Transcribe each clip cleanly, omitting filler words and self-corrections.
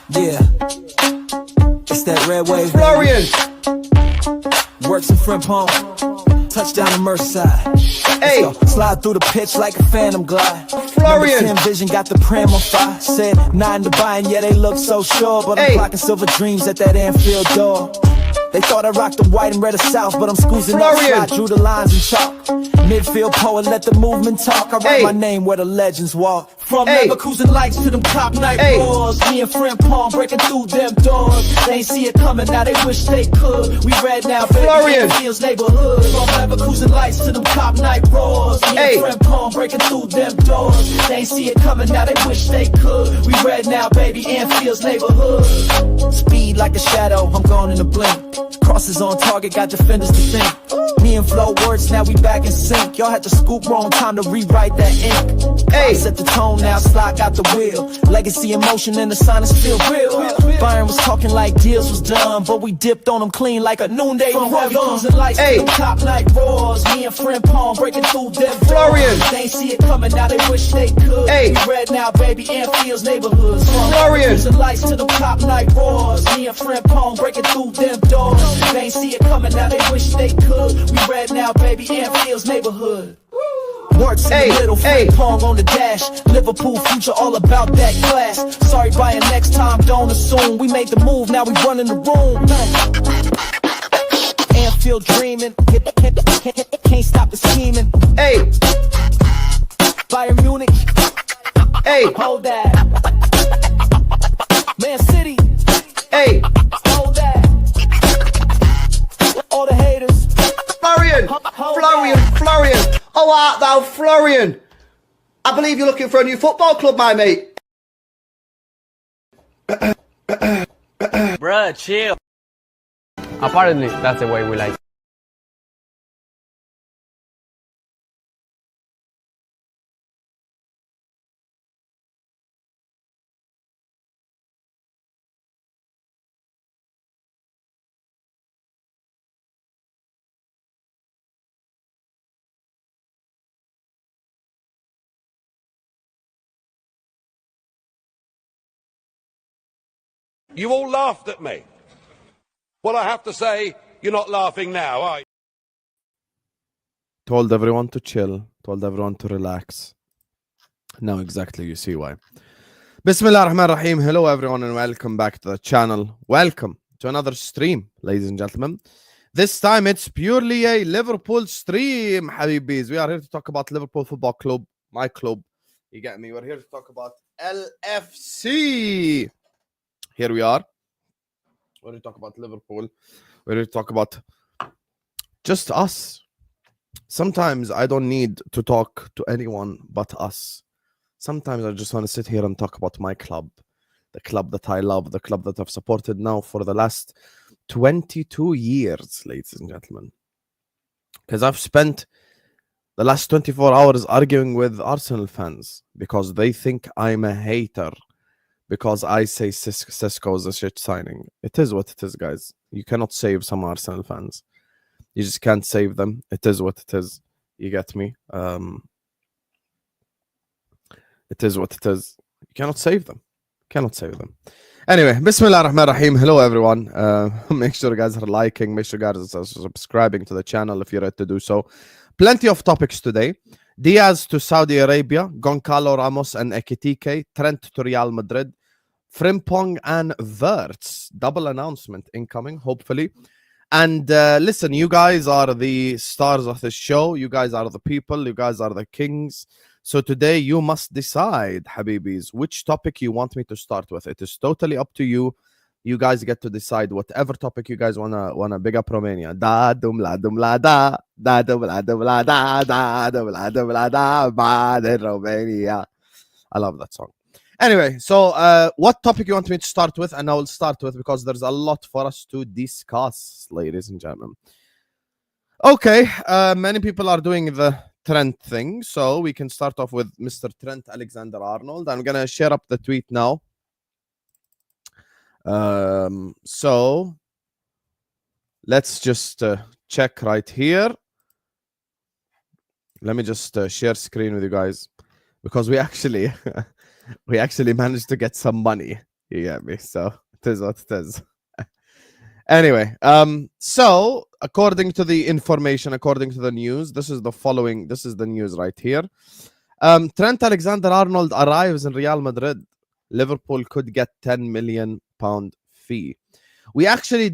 Yeah, it's that red wave. Florian Wirtz and Frimpong. Touchdown to Merseyside. Hey. Let's go. Slide through the pitch like a phantom glide. Florian. Number 10 vision got the pram on fire. Said 9 to buy, and yeah, they look so sure. But I'm clocking silver dreams at that Anfield door. They thought I rocked the white and red of South, but I'm scoozing up slide, drew the lines in chalk. Midfield poet, let the movement talk. I write my name where the legends walk. From Leverkusen lights to them top night roars. Me and Frimpong breaking through them doors. They ain't see it coming, now they wish they could. We red now, baby, Fields neighborhood. From Leverkusen lights to them top night roars. Me and Frimpong breaking through them doors. They ain't see it coming, now they wish they could. We red now, baby, Anfield's neighborhood. Speed like a shadow, I'm gone in a blink. Crosses on target, got defenders to think. Me and Flo Wirtz, now we back in sync. Y'all had to scoop wrong, time to rewrite that ink. Hey, set the tone, now slide got the wheel. Legacy in motion and the silence feel real. Byron was talking like Diaz was done, but we dipped on them clean like a noonday run. Lights, top night roars. Me and Frimpong breaking through them. Florian, they ain't see it coming, now they wish they could. We red now, baby, Anfield's neighborhoods. Florian, lights to the top night roars. Me and Frimpong breaking through them doors. They ain't see it coming, now they wish they could. We red now, baby, Anfield's neighborhood. Wirtz in the middle, Frimpong on the dash. Liverpool future, all about that class. Sorry, buying next time, don't assume. We made the move, now we running the room. Anfield dreaming, can't stop the scheming. Bayern Munich, hold that. Man City, hold that. All the haters. Florian. Oh, art thou, Florian? I believe you're looking for a new football club, my mate. Bruh, chill. Apparently, that's the way we like. You all laughed at me. Well, I have to say, you're not laughing now, are you? Told everyone to chill, told everyone to relax. Now exactly you see why. Bismillah ar-Rahman ar-Rahim. Hello everyone and welcome back to the channel. Welcome to another stream, ladies and gentlemen. This time it's purely a Liverpool stream, Habibis. We are here to talk about Liverpool Football Club, my club. You get me? We're here to talk about LFC. Here we are. We're here to talk about Liverpool. We're here to talk about just us. Sometimes I don't need to talk to anyone but us. Sometimes I just want to sit here and talk about my club, the club that I love, the club that I've supported now for the last 22 years, ladies and gentlemen. Because I've spent the last 24 hours arguing with Arsenal fans because they think I'm a hater. Because I say Sesko is a shit signing. It is what it is, guys. You cannot save some Arsenal fans. You just can't save them. It is what it is. You get me? It is what it is. You cannot save them. Cannot save them. Anyway, Bismillah ar-Rahman ar-Rahim. Hello, everyone. Make sure you guys are liking. Make sure you guys are subscribing to the channel if you're ready to do so. Plenty of topics today. Diaz to Saudi Arabia, Goncalo Ramos and Ekitike, Trent to Real Madrid, Frimpong and Wirtz. Double announcement incoming, hopefully. And listen, you guys are the stars of the show. You guys are the people. You guys are the kings. So today you must decide, Habibis, which topic you want me to start with. It is totally up to you. You guys get to decide whatever topic you guys wanna big up Romania. Da dum la dum la da da dum la dum la da da dum la da bad in Romania. I love that song. Anyway, so what topic you want me to start with? And I will start with because there's a lot for us to discuss, ladies and gentlemen. Okay, many people are doing the Trent thing, so we can start off with Mr. Trent Alexander-Arnold. I'm gonna share up the tweet now. So let's just check right here. Let me just share screen with you guys because we actually we actually managed to get some money. You get me? So it is what it is. Anyway, so according to the information, according to the news, this is the news right here. Trent Alexander-Arnold arrives in Real Madrid. Liverpool could get £10 million fee. We actually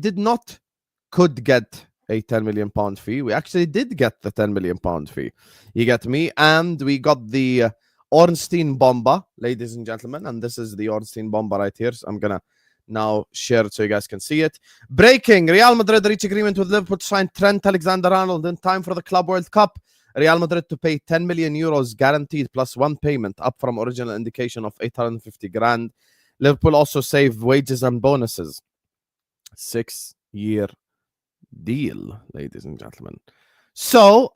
could get a £10 million fee. We actually did get the £10 million fee. You get me? And we got the Ornstein Bomber, ladies and gentlemen. And this is the Ornstein Bomber right here. So I'm going to now share it so you guys can see it. Breaking: Real Madrid reach agreement with Liverpool to sign Trent Alexander-Arnold in time for the Club World Cup. Real Madrid to pay 10 million euros guaranteed plus one payment, up from original indication of 850 grand. Liverpool also save wages and bonuses. 6-year deal, ladies and gentlemen. So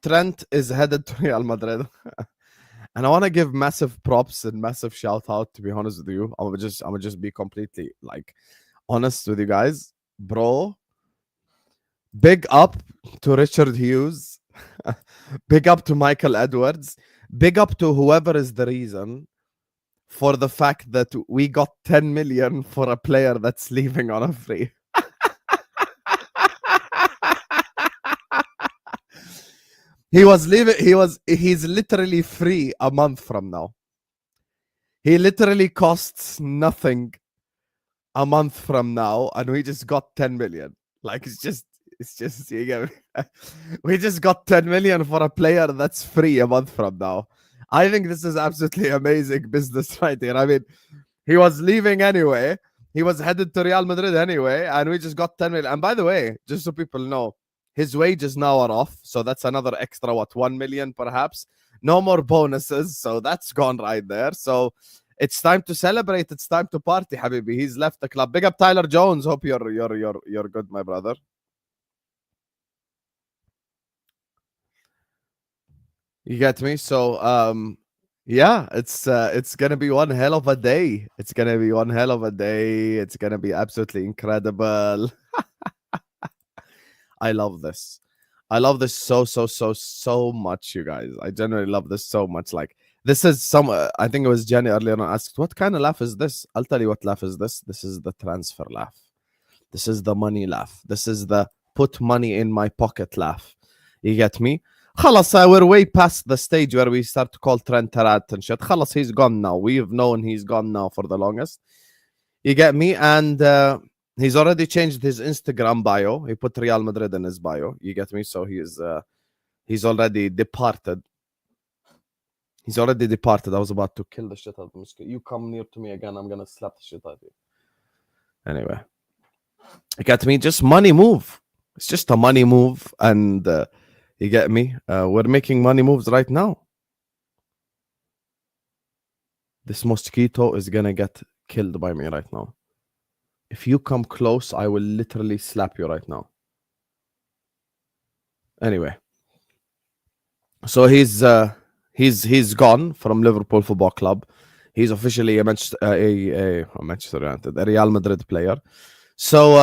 Trent is headed to Real Madrid. And I want to give massive props and massive shout out, to be honest with you. I'm gonna just be completely like honest with you guys. Bro, big up to Richard Hughes. Big up to Michael Edwards. Big up to whoever is the reason for the fact that we got 10 million for a player that's leaving on a free. He's literally free a month from now. He literally costs nothing a month from now, and we just got 10 million. Like, it's just you get me? We just got 10 million for a player that's free a month from now. I think this is absolutely amazing business right here. I mean, he was leaving anyway. He was headed to Real Madrid anyway, and we just got 10 million. And by the way, just so people know, his wages now are off, so that's another extra, 1 million perhaps. No more bonuses, so that's gone right there. So it's time to celebrate. It's time to party, Habibi. He's left the club. Big up Tyler Jones. Hope you're good, my brother. You get me? So yeah, it's gonna be one hell of a day. It's gonna be one hell of a day. It's gonna be absolutely incredible. I love this. I love this so much, you guys. I genuinely love this so much. Like, this is I think it was Jenny earlier on asked, what kind of laugh is this? I'll tell you what laugh is this. This is the transfer laugh. This is the money laugh. This is the put money in my pocket laugh. You get me? خلاص, we're way past the stage where we start to call Trent Tarat and shit. خلاص, he's gone now. We've known he's gone now for the longest. You get me? And he's already changed his Instagram bio. He put Real Madrid in his bio. You get me? So he's already departed. He's already departed. I was about to kill the shit out of him. You come near to me again, I'm gonna slap the shit out of you. Anyway, you get me? Just money move. It's just a money move, and you get me? We're making money moves right now. This mosquito is gonna get killed by me right now. If you come close, I will literally slap you right now. Anyway, so he's gone from Liverpool Football Club. He's officially a Manchester United, a Real Madrid player. So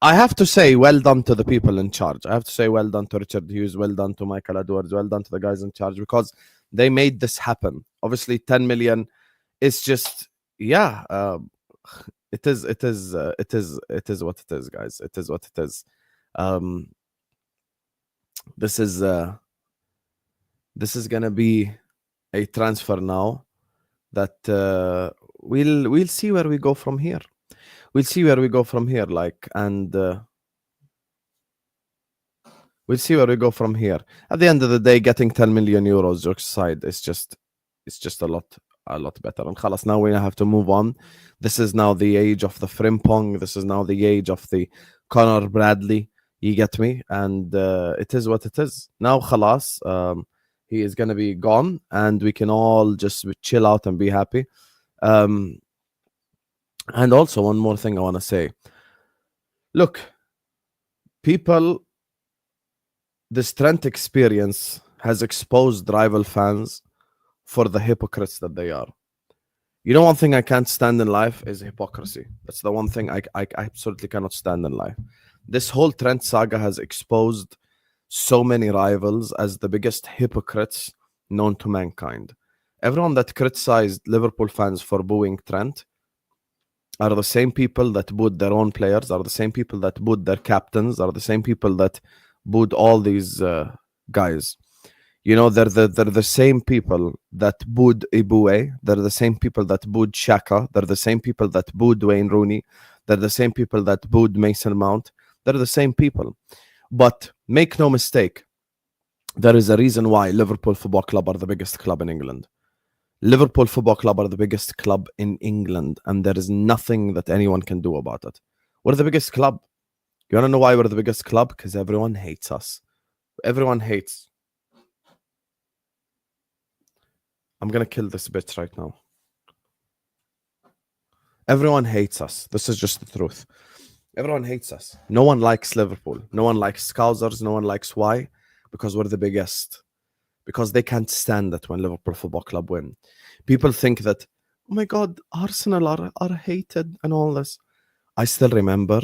I have to say, well done to the people in charge. I have to say, well done to Richard Hughes, well done to Michael Edwards, well done to the guys in charge, because they made this happen. Obviously, 10 million is just, yeah. It is what it is, guys. It is what it is. This is gonna be a transfer now that we'll see where we go from here. We'll see where we go from here, and we'll see where we go from here. At the end of the day, getting 10 million euros jokes aside, it's just a lot better. And khalas, now we have to move on. This is now the age of the Frimpong. This is now the age of the Conor Bradley. You get me? And it is what it is. Now khalas, he is going to be gone, and we can all just chill out and be happy. And also, one more thing I want to say. Look, people, this Trent experience has exposed rival fans for the hypocrites that they are. You know, one thing I can't stand in life is hypocrisy. That's the one thing I absolutely cannot stand in life. This whole Trent saga has exposed so many rivals as the biggest hypocrites known to mankind. Everyone that criticized Liverpool fans for booing Trent, are the same people that booed their own players, are the same people that booed their captains, are the same people that booed all these guys. You know, they're the same people that booed Ibue. They're the same people that booed Xhaka. They're the same people that booed Wayne Rooney. They're the same people that booed Mason Mount. They're the same people. But make no mistake, there is a reason why Liverpool Football Club are the biggest club in England. Liverpool Football Club are the biggest club in England, and there is nothing that anyone can do about it. We're the biggest club. You want to know why we're the biggest club? Because everyone hates us. Everyone hates. I'm going to kill this bitch right now. Everyone hates us. This is just the truth. Everyone hates us. No one likes Liverpool. No one likes Scousers. No one likes why? Because we're the biggest. Because they can't stand it when Liverpool Football Club win. People think that, oh my God, Arsenal are hated and all this. I still remember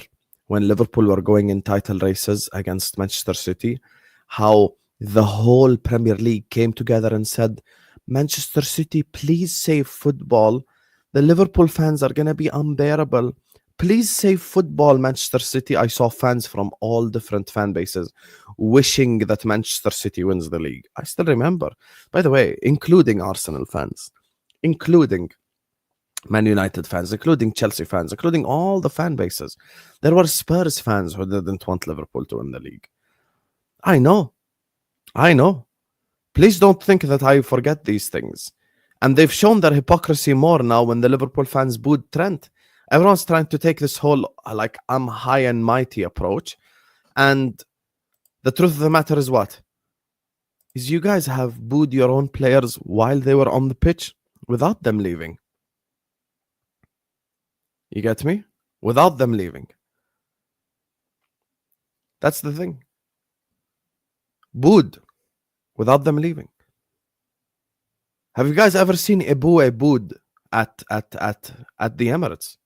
when Liverpool were going in title races against Manchester City, how the whole Premier League came together and said, Manchester City, please save football. The Liverpool fans are going to be unbearable. Please save football, Manchester City. I saw fans from all different fan bases wishing that Manchester City wins the league. I still remember. By the way, including Arsenal fans, including Man United fans, including Chelsea fans, including all the fan bases. There were Spurs fans who didn't want Liverpool to win the league. I know. Please don't think that I forget these things. And they've shown their hypocrisy more now when the Liverpool fans booed Trent. Everyone's trying to take this whole, like, I'm high and mighty approach. And the truth of the matter is what? Is you guys have booed your own players while they were on the pitch without them leaving. You get me? Without them leaving. That's the thing. Booed without them leaving. Have you guys ever seen Ibue booed at the Emirates?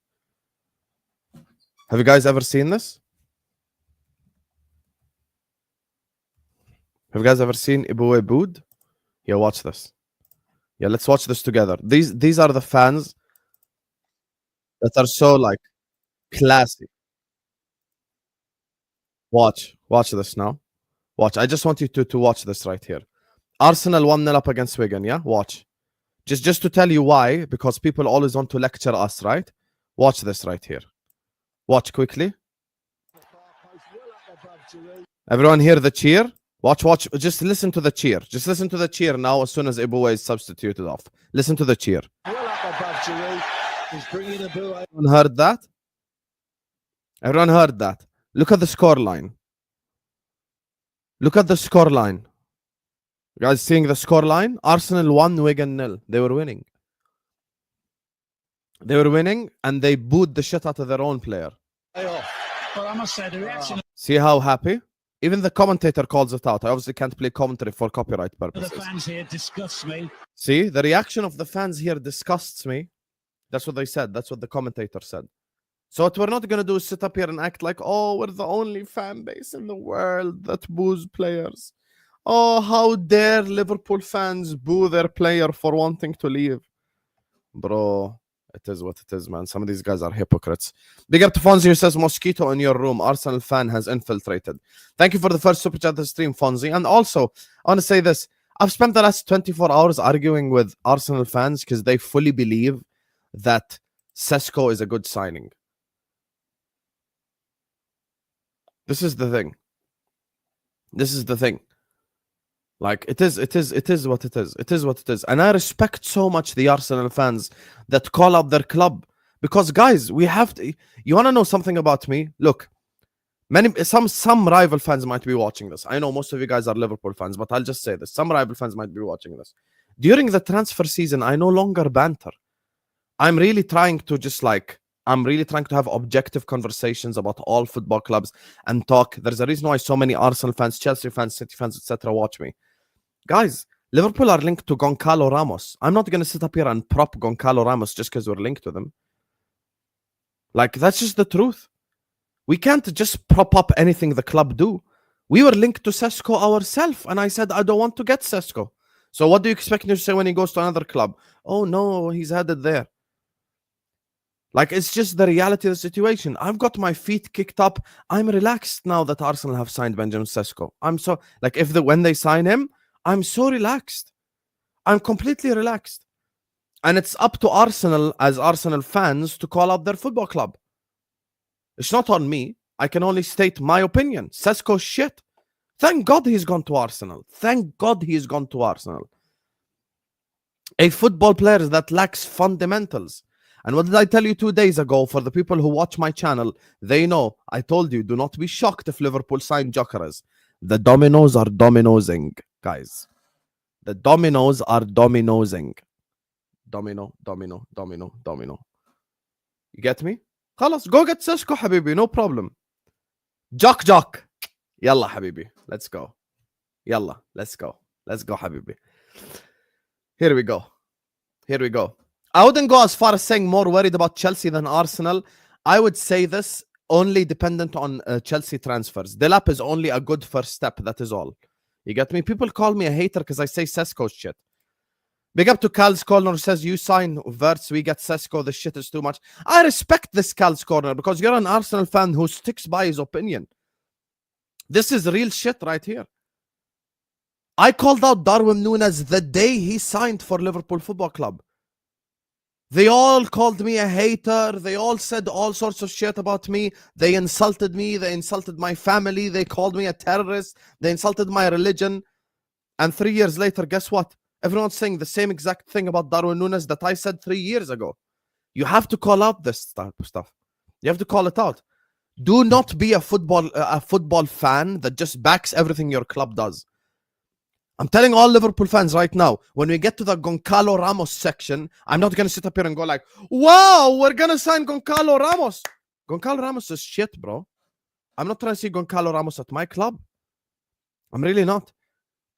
Have you guys ever seen this? Have you guys ever seen Ibue booed? Yeah, watch this. Yeah, let's watch this together. These are the fans that are so, like, classy. Watch this now. Watch. I just want you to watch this right here. Arsenal 1-0 up against Wigan, yeah? Watch. Just to tell you why, because people always want to lecture us, right? Watch this right here. Watch quickly. Everyone hear the cheer? Watch. Just listen to the cheer. Just listen to the cheer now as soon as Ibue is substituted off. Listen to the cheer. Everyone heard that? Everyone heard that? Look at the scoreline. Look at the scoreline. You guys seeing the scoreline? Arsenal 1, Wigan 0. They were winning. They were winning and they booed the shit out of their own player. Well, I must say, the reaction See how happy? Even the commentator calls it out. I obviously can't play commentary for copyright of the purposes. fans here disgusts me. See, the reaction of the fans here disgusts me. That's what they said. That's what the commentator said. So what we're not going to do is sit up here and act like, oh, we're the only fan base in the world that boos players. Oh, how dare Liverpool fans boo their player for wanting to leave. Bro, it is what it is, man. Some of these guys are hypocrites. Big up to Fonzie who says, mosquito in your room. Arsenal fan has infiltrated. Thank you for the first super chat of the stream, Fonzie. And also, I want to say this. I've spent the last 24 hours arguing with Arsenal fans because they fully believe that Sesko is a good signing. This is the thing. This is the thing. Like, it is what it is. It is what it is. And I respect so much the Arsenal fans that call out their club. Because, guys, we have to... You want to know something about me? Look, some rival fans might be watching this. I know most of you guys are Liverpool fans, but I'll just say this. Some rival fans might be watching this. During the transfer season, I no longer banter. I'm really trying to have objective conversations about all football clubs and talk. There's a reason why so many Arsenal fans, Chelsea fans, City fans, etc. watch me. Guys, Liverpool are linked to Goncalo Ramos. I'm not going to sit up here and prop Goncalo Ramos just because we're linked to them. Like, that's just the truth. We can't just prop up anything the club do. We were linked to Sesko ourselves, and I said, I don't want to get Sesko. So what do you expect me to say when he goes to another club? Oh, no, he's headed there. Like, it's just the reality of the situation. I've got my feet kicked up. I'm relaxed now that Arsenal have signed Benjamin Sesko. I'm so, like, when they sign him, I'm so relaxed. I'm completely relaxed. And it's up to Arsenal, as Arsenal fans, to call out their football club. It's not on me. I can only state my opinion. Sesko's shit. Thank God he's gone to Arsenal. Thank God he's gone to Arsenal. A football player that lacks fundamentals. And what did I tell you 2 days ago? For the people who watch my channel, they know. I told you, do not be shocked if Liverpool sign Gyökeres. The dominoes are dominosing, guys. The dominoes are dominosing. Domino, domino, domino, domino. You get me? خلاص, go get Sesko, habibi, no problem. Jock. Yalla, habibi. Let's go. Yalla, let's go. Let's go, habibi. Here we go. I wouldn't go as far as saying more worried about Chelsea than Arsenal. I would say this only dependent on Chelsea transfers. Delap is only a good first step. That is all. You get me? People call me a hater because I say Sesko shit. Big up to Cal's Corner, says you sign Wirtz, we get Sesko, the shit is too much. I respect this Cal's Corner because you're an Arsenal fan who sticks by his opinion. This is real shit right here. I called out Darwin Núñez the day he signed for Liverpool Football Club. They all called me a hater. They all said all sorts of shit about me. They insulted me. They insulted my family. They called me a terrorist. They insulted my religion. And 3 years later, guess what? Everyone's saying the same exact thing about Darwin Núñez that I said 3 years ago. You have to call out this type of stuff. You have to call it out. Do not be a football fan that just backs everything your club does. I'm telling all Liverpool fans right now, when we get to the Goncalo Ramos section, I'm not going to sit up here and go like, wow, we're going to sign Goncalo Ramos. Goncalo Ramos is shit, bro. I'm not trying to see Goncalo Ramos at my club. I'm really not.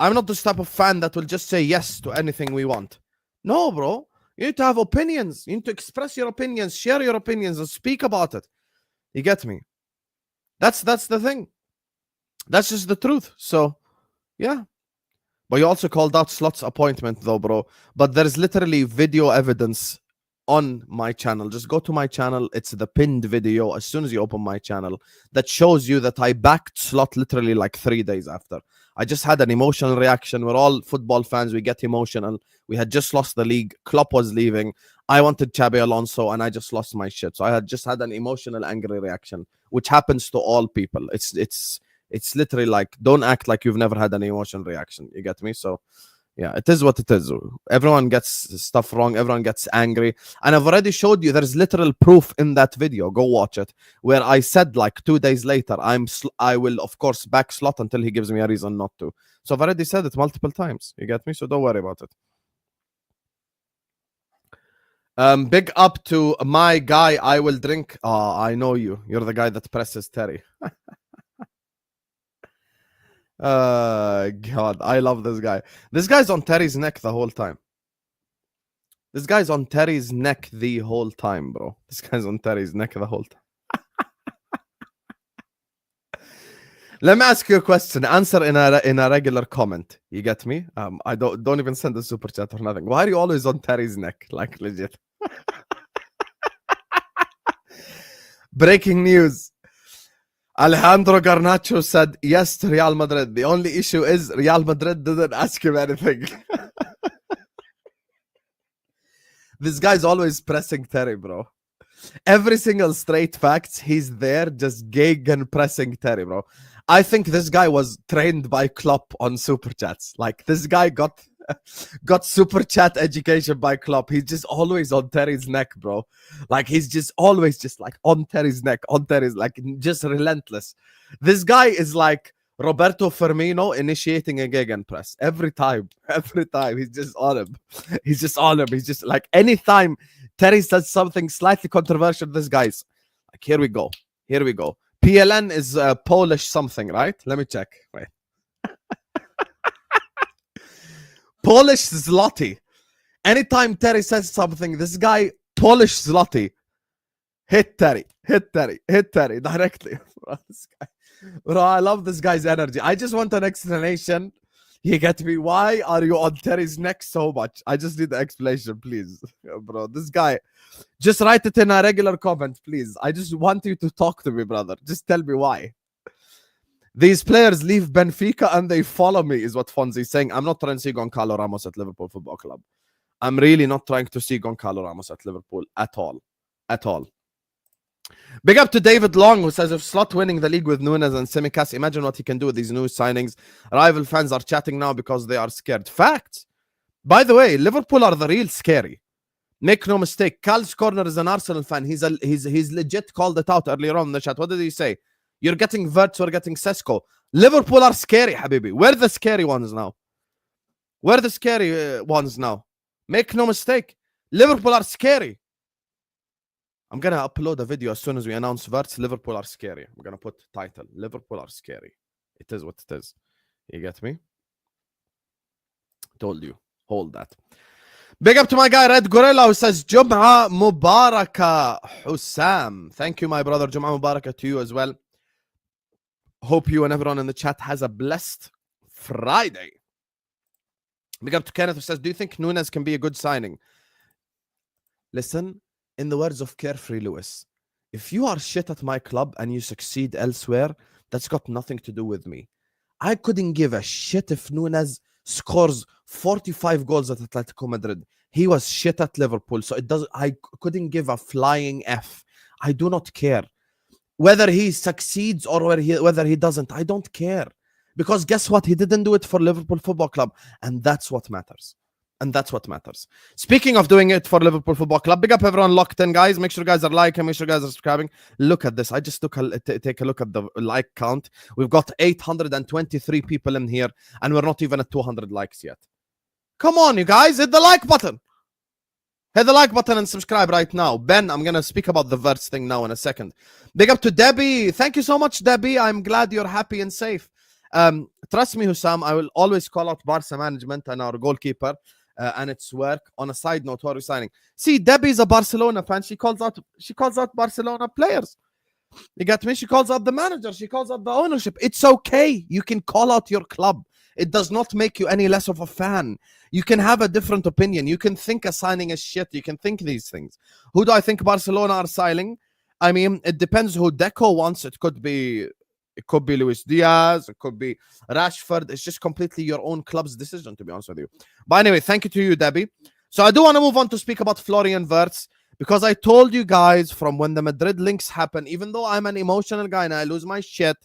I'm not this type of fan that will just say yes to anything we want. No, bro. You need to have opinions. You need to express your opinions, share your opinions, and speak about it. You get me? That's the thing. That's just the truth. So, yeah. But you also called out Slot's appointment, though, bro. But there's literally video evidence on my channel. Just go to my channel. It's the pinned video as soon as you open my channel that shows you that I backed Slot literally like 3 days after. I just had an emotional reaction. We're all football fans. We get emotional. We had just lost the league. Klopp was leaving. I wanted Xabi Alonso, and I just lost my shit. So I had just had an emotional, angry reaction, which happens to all people. It's literally like, don't act like you've never had an emotional reaction. You get me? So, yeah, it is what it is. Everyone gets stuff wrong. Everyone gets angry. And I've already showed you, there's literal proof in that video. Go watch it. Where I said like 2 days later, I will, of course, back Slot until he gives me a reason not to. So I've already said it multiple times. You get me? So don't worry about it. Big up to my guy. I will drink. I know you. You're the guy that presses Terry. God, I love this guy. This guy's on Terry's neck the whole time. This guy's on Terry's neck the whole time, bro. This guy's on Terry's neck the whole time. Let me ask you a question. Answer in a regular comment. You get me? I don't even send a super chat or nothing. Why are you always on Terry's neck? Like, legit. Breaking news. Alejandro Garnacho said yes to Real Madrid. The only issue is Real Madrid didn't ask him anything. This guy's always pressing Terry, bro. Every single straight facts, he's there just gegen pressing Terry, bro. I think this guy was trained by Klopp on Superchats. Like, this guy got super chat education by Klopp. He's just always on Terry's neck, bro. Like, he's just always just like on Terry's neck, like just relentless. This guy is like Roberto Firmino initiating a gegenpress every time. He's just on him. He's just like, anytime Terry says something slightly controversial, this guy's like, here we go. PLN is Polish something, right? Let me check. Wait. Polish zloty. Anytime Terry says something, this guy, Polish zloty, hit Terry directly. Bro, I love this guy's energy. I just want an explanation. You get me? Why are you on Terry's neck so much? I just need the explanation, please. Bro, this guy, just write it in a regular comment, please. I just want you to talk to me, brother. Just tell me why. These players leave Benfica and they follow me, is what Fonzie's saying. I'm not trying to see Goncalo Ramos at Liverpool Football Club. I'm really not trying to see Goncalo Ramos at Liverpool at all. At all. Big up to David Long, who says, if Slot winning the league with Nunes and Tsimikas, imagine what he can do with these new signings. Rival fans are chatting now because they are scared. Fact. By the way, Liverpool are the real scary. Make no mistake. Cal's Corner is an Arsenal fan. He's legit called it out earlier on in the chat. What did he say? You're getting Wirtz, we're getting Sesko. Liverpool are scary, Habibi. We're the scary ones now. We're the scary ones now. Make no mistake. Liverpool are scary. I'm going to upload a video as soon as we announce Wirtz. Liverpool are scary. I'm going to put title. Liverpool are scary. It is what it is. You get me? Told you. Hold that. Big up to my guy Red Gorilla, who says Jum'a Mubaraka Hussam. Thank you, my brother. Jum'a Mubaraka to you as well. Hope you and everyone in the chat has a blessed Friday. Big up to Kenneth, who says, do you think Nunes can be a good signing? Listen, in the words of Carefree Lewis, if you are shit at my club and you succeed elsewhere, that's got nothing to do with me. I couldn't give a shit if Nunes scores 45 goals at Atletico Madrid. He was shit at Liverpool, so I couldn't give a flying F. I do not care. Whether he succeeds or whether he doesn't, I don't care. Because guess what? He didn't do it for Liverpool Football Club. And that's what matters. And that's what matters. Speaking of doing it for Liverpool Football Club, big up everyone locked in, guys. Make sure you guys are liking, make sure you guys are subscribing. Look at this. I just take a look at the like count. We've got 823 people in here, and we're not even at 200 likes yet. Come on, you guys. Hit the like button. Hit the like button and subscribe right now. Ben, I'm going to speak about the Wirtz thing now in a second. Big up to Debbie. Thank you so much, Debbie. I'm glad you're happy and safe. Trust me, Hussam, I will always call out Barca management and our goalkeeper and its work. On a side note, who are we signing? See, Debbie's a Barcelona fan. She calls out Barcelona players. You get me? She calls out the manager. She calls out the ownership. It's okay. You can call out your club. It does not make you any less of a fan. You can have a different opinion. You can think a signing is shit. You can think these things. Who do I think Barcelona are signing? I mean, it depends who Deco wants. It could be Luis Diaz. It could be Rashford. It's just completely your own club's decision, to be honest with you. But anyway, thank you to you, Debbie. So I do want to move on to speak about Florian Wirtz, because I told you guys from when the Madrid links happen, even though I'm an emotional guy and I lose my shit,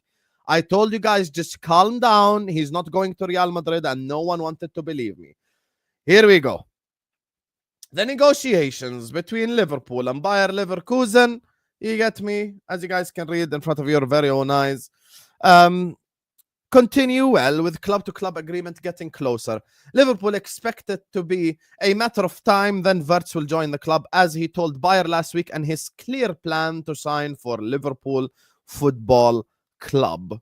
I told you guys, just calm down. He's not going to Real Madrid, and no one wanted to believe me. Here we go. The negotiations between Liverpool and Bayer Leverkusen, you get me, as you guys can read in front of your very own eyes, continue well, with club-to-club agreement getting closer. Liverpool expect it to be a matter of time, then Wirtz will join the club, as he told Bayer last week, and his clear plan to sign for Liverpool Football Club.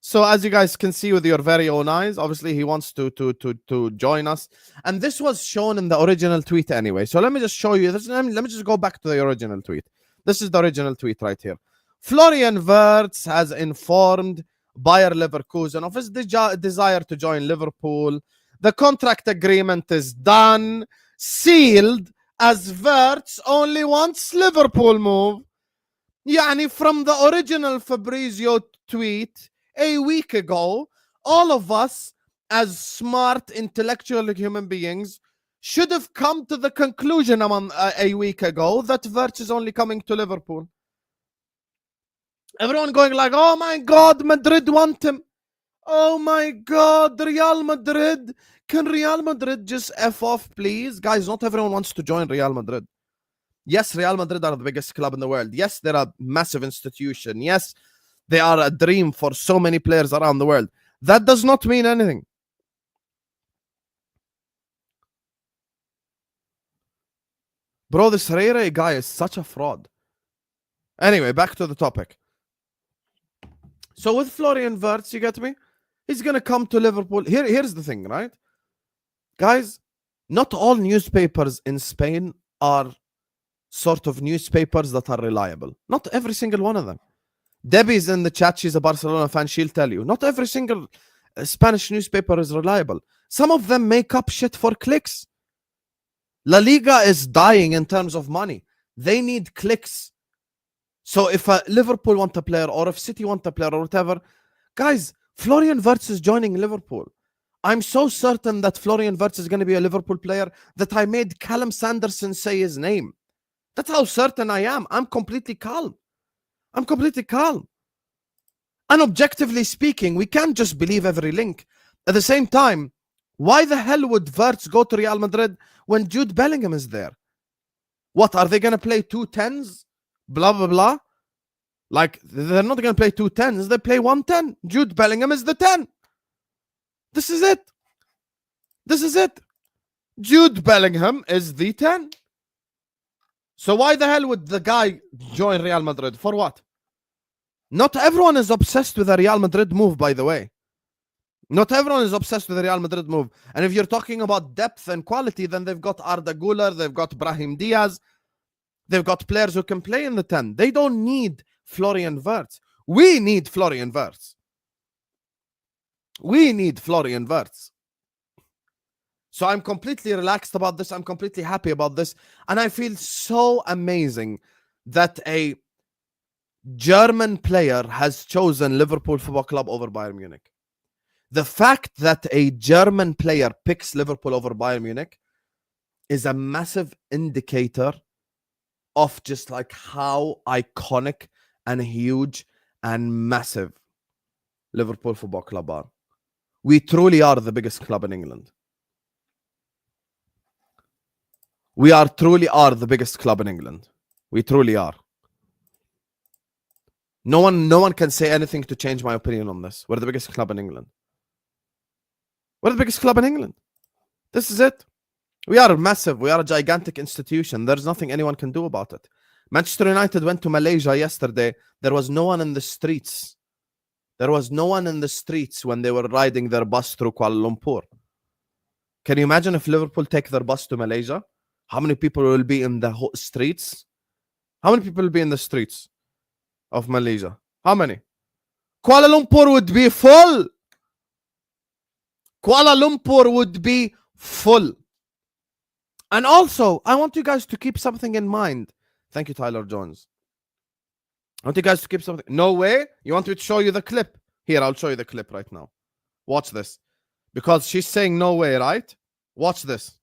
So as you guys can see with your very own eyes, obviously he wants to join us, and this was shown in the original tweet anyway. So let me just show you this. Let me just go back to the original tweet. This is the original tweet right here. Florian Wirtz has informed Bayer Leverkusen of his desire to join Liverpool. The contract agreement is done, sealed, as Wirtz only wants Liverpool move. Yani from the original Fabrizio tweet a week ago, all of us as smart, intellectual human beings should have come to the conclusion a week ago that Wirtz is only coming to Liverpool. Everyone going like, oh my God, Madrid want him. Oh my God, Real Madrid. Can Real Madrid just F off, please? Guys, not everyone wants to join Real Madrid. Yes, Real Madrid are the biggest club in the world. Yes, they're a massive institution. Yes, they are a dream for so many players around the world. That does not mean anything. Bro, this Herrera guy is such a fraud. Anyway, back to the topic. So with Florian Wirtz, you get me? He's going to come to Liverpool. Here's the thing, right? Guys, not all newspapers in Spain are sort of newspapers that are reliable. Not every single one of them. Debbie's in the chat. She's a Barcelona fan. She'll tell you. Not every single Spanish newspaper is reliable. Some of them make up shit for clicks. La Liga is dying in terms of money. They need clicks. So if Liverpool want a player, or if City want a player, or whatever, guys, Florian Wirtz is joining Liverpool. I'm so certain that Florian Wirtz is going to be a Liverpool player that I made Callum Sanderson say his name. That's how certain I am. I'm completely calm. I'm completely calm. And objectively speaking, we can't just believe every link. At the same time, why the hell would Wirtz go to Real Madrid when Jude Bellingham is there? What, are they going to play 2 10s? Blah, blah, blah. Like, they're not going to play 2 10s. They play 1 10. Jude Bellingham is the 10. This is it. This is it. Jude Bellingham is the 10. So why the hell would the guy join Real Madrid? For what? Not everyone is obsessed with the Real Madrid move, by the way. Not everyone is obsessed with the Real Madrid move. And if you're talking about depth and quality, then they've got Arda Güler, they've got Brahim Diaz, they've got players who can play in the 10. They don't need Florian Wirtz. We need Florian Wirtz. We need Florian Wirtz. So I'm completely relaxed about this. I'm completely happy about this. And I feel so amazing that a German player has chosen Liverpool Football Club over Bayern Munich. The fact that a German player picks Liverpool over Bayern Munich is a massive indicator of just like how iconic and huge and massive Liverpool Football Club are. We truly are the biggest club in England. We truly are the biggest club in England. We truly are. No one can say anything to change my opinion on this. We're the biggest club in England. We're the biggest club in England. This is it. We are massive. We are a gigantic institution. There's nothing anyone can do about it. Manchester United went to Malaysia yesterday. There was no one in the streets. There was no one in the streets when they were riding their bus through Kuala Lumpur. Can you imagine if Liverpool take their bus to Malaysia? How many people will be in the streets? How many people will be in the streets of Malaysia? How many? Kuala Lumpur would be full. Kuala Lumpur would be full. And also, I want you guys to keep something in mind. Thank you, Tyler Jones. I want you guys to keep something. No way? You want me to show you the clip? Here, I'll show you the clip right now. Watch this. Because she's saying no way, right? Watch this.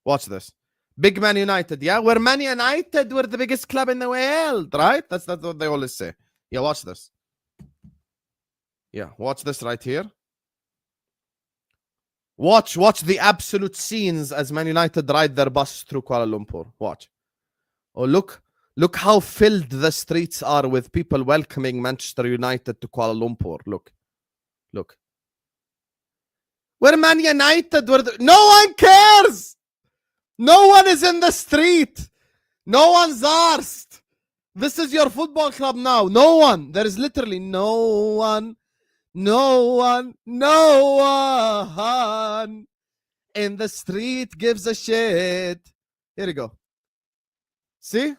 Watch this. Big Man United, yeah? We're Man United. We're the biggest club in the world, right? That's what they always say. Yeah, watch this. Yeah, watch this right here. Watch the absolute scenes as Man United ride their bus through Kuala Lumpur. Watch. Oh, look how filled the streets are with people welcoming Manchester United to Kuala Lumpur. Look. We're Man United. No one cares. No one is in the street. No one's arsed. This is your football club now. No one. There is literally no one in the street gives a shit. Here you go. See?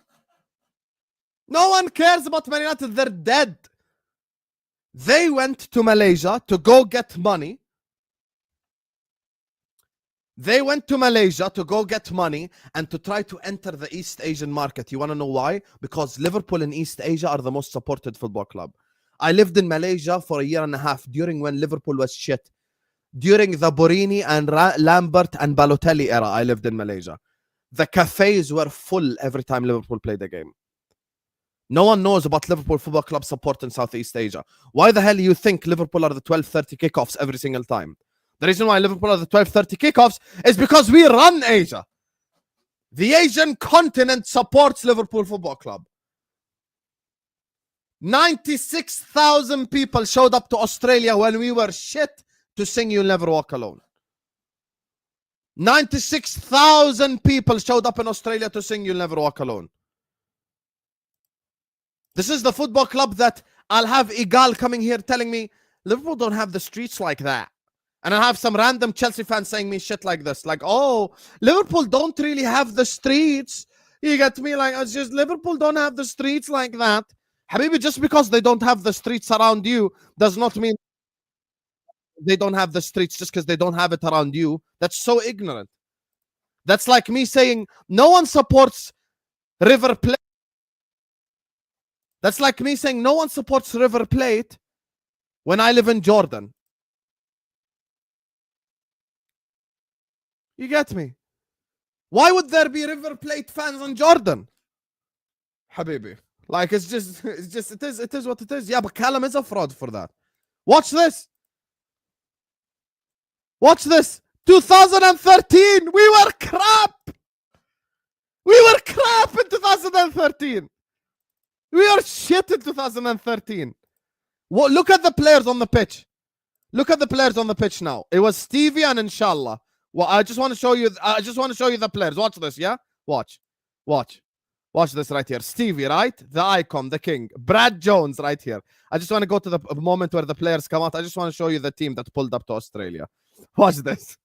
No one cares about Man United. They're dead. They went to Malaysia to go get money. They went to Malaysia to go get money and to try to enter the East Asian market. You want to know why? Because Liverpool in East Asia are the most supported football club. I lived in Malaysia for a year and a half during when Liverpool was shit. During the Borini and Lambert and Balotelli era, I lived in Malaysia. The cafes were full every time Liverpool played a game. No one knows about Liverpool Football Club support in Southeast Asia. Why the hell do you think Liverpool are the 12:30 kickoffs every single time? The reason why Liverpool are the 12:30 kickoffs is because we run Asia. The Asian continent supports Liverpool Football Club. 96,000 people showed up to Australia when we were shit to sing You'll Never Walk Alone. 96,000 people showed up in Australia to sing You'll Never Walk Alone. This is the football club that I'll have Igal coming here telling me Liverpool don't have the streets like that. And I'll have some random Chelsea fans saying me shit like this. Like, oh, Liverpool don't really have the streets. You get me? Like, it's just Liverpool don't have the streets like that. Habibi, just because they don't have the streets around you does not mean they don't have the streets just because they don't have it around you. That's so ignorant. That's like me saying no one supports River Plate. That's like me saying no one supports River Plate when I live in Jordan. You get me? Why would there be River Plate fans in Jordan? Habibi. Like, it is what it is. Yeah, but Callum is a fraud for that. Watch this. Watch this. 2013, we were crap. We were crap in 2013. We are shit in 2013. Look at the players on the pitch. Look at the players on the pitch now. It was Stevie and Inshallah. Well, I just want to show you. I just want to show you the players. Watch this, yeah. Watch this right here. Stevie, right? The icon, the king. Brad Jones, right here. I just want to go to the moment where the players come out. I just want to show you the team that pulled up to Australia. Watch this.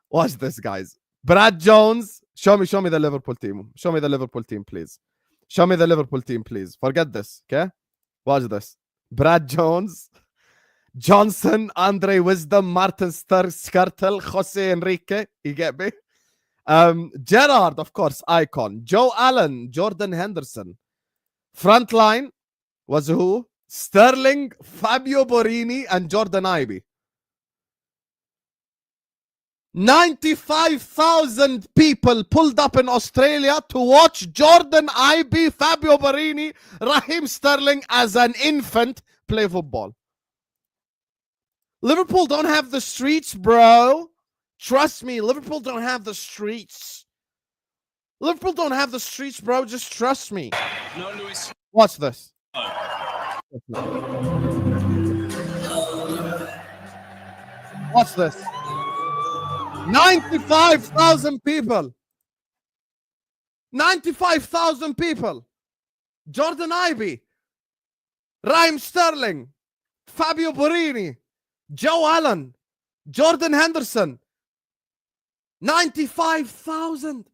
Watch this, guys. Brad Jones. Show me the Liverpool team. Show me the Liverpool team, please. Show me the Liverpool team, please. Forget this, okay? Watch this. Brad Jones, Johnson, Andre Wisdom, Martin Skirtle, Jose Enrique. You get me? Gerrard, of course, icon. Joe Allen, Jordan Henderson. Front line was who? Sterling, Fabio Borini, and Jordan Ibe. 95,000 people pulled up in Australia to watch Jordan Ibe, Fabio Borini, Raheem Sterling as an infant play football. Liverpool don't have the streets, bro. Trust me, Liverpool don't have the streets. Liverpool don't have the streets, bro. Just trust me. No, Lewis. Watch this. Watch this. 95,000 people. 95,000 people. Jordan Ibe, Raheem Sterling, Fabio Borini, Joe Allen, Jordan Henderson. 95,000.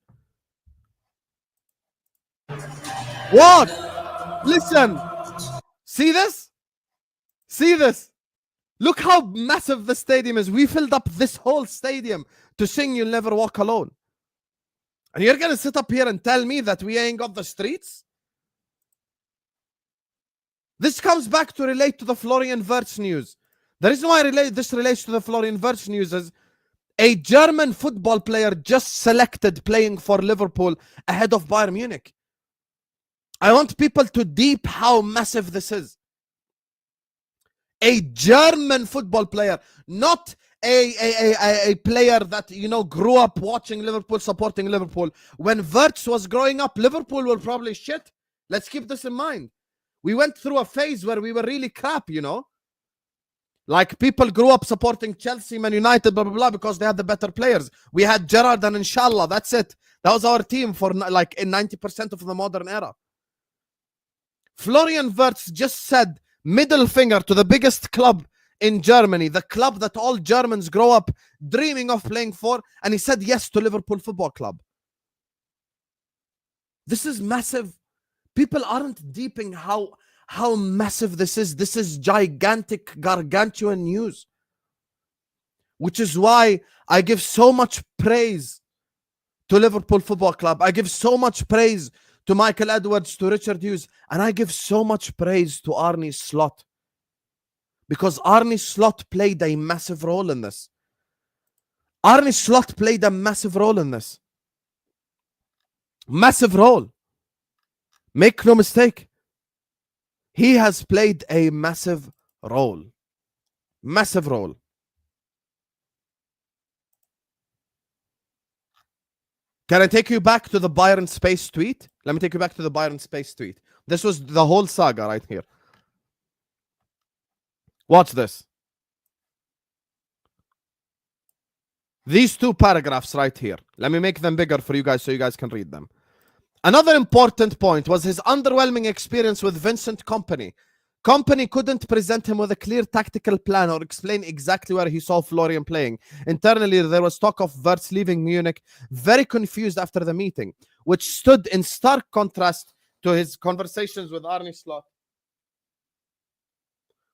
What? Listen. See this? See this? Look how massive the stadium is. We filled up this whole stadium to sing You'll Never Walk Alone. And you're going to sit up here and tell me that we ain't got the streets? This comes back to relate to the Florian Wirtz news. The reason why this relates to the Florian Wirtz news is a German football player just selected playing for Liverpool ahead of Bayern Munich. I want people to deep how massive this is. A German football player, not a player that, you know, grew up watching Liverpool, supporting Liverpool. When Wirtz was growing up, Liverpool were probably shit. Let's keep this in mind. We went through a phase where we were really crap, you know. Like, people grew up supporting Chelsea, Man United, blah, blah, blah, because they had the better players. We had Gerrard and Inshallah. That's it. That was our team for, like, in 90% of the modern era. Florian Wirtz just said middle finger to the biggest club in Germany, the club that all Germans grow up dreaming of playing for, and he said yes to Liverpool Football Club. This is massive. People aren't deeping how massive this is. This is gigantic, gargantuan news. Which is why I give so much praise to Liverpool Football Club. I give so much praise to Michael Edwards, to Richard Hughes, and I give so much praise to Arne Slot. Because Arne Slot played a massive role in this. Arne Slot played a massive role in this. Massive role. Make no mistake. He has played a massive role. Massive role. Can I take you back to the Byron Space tweet? Let me take you back to the Byron Space tweet. This was the whole saga right here. Watch this. These two paragraphs right here. Let me make them bigger for you guys so you guys can read them. Another important point was his underwhelming experience with Vincent Kompany. Kompany couldn't present him with a clear tactical plan or explain exactly where he saw Florian playing. Internally, there was talk of Wirtz leaving Munich, very confused after the meeting, which stood in stark contrast to his conversations with Arne Slot.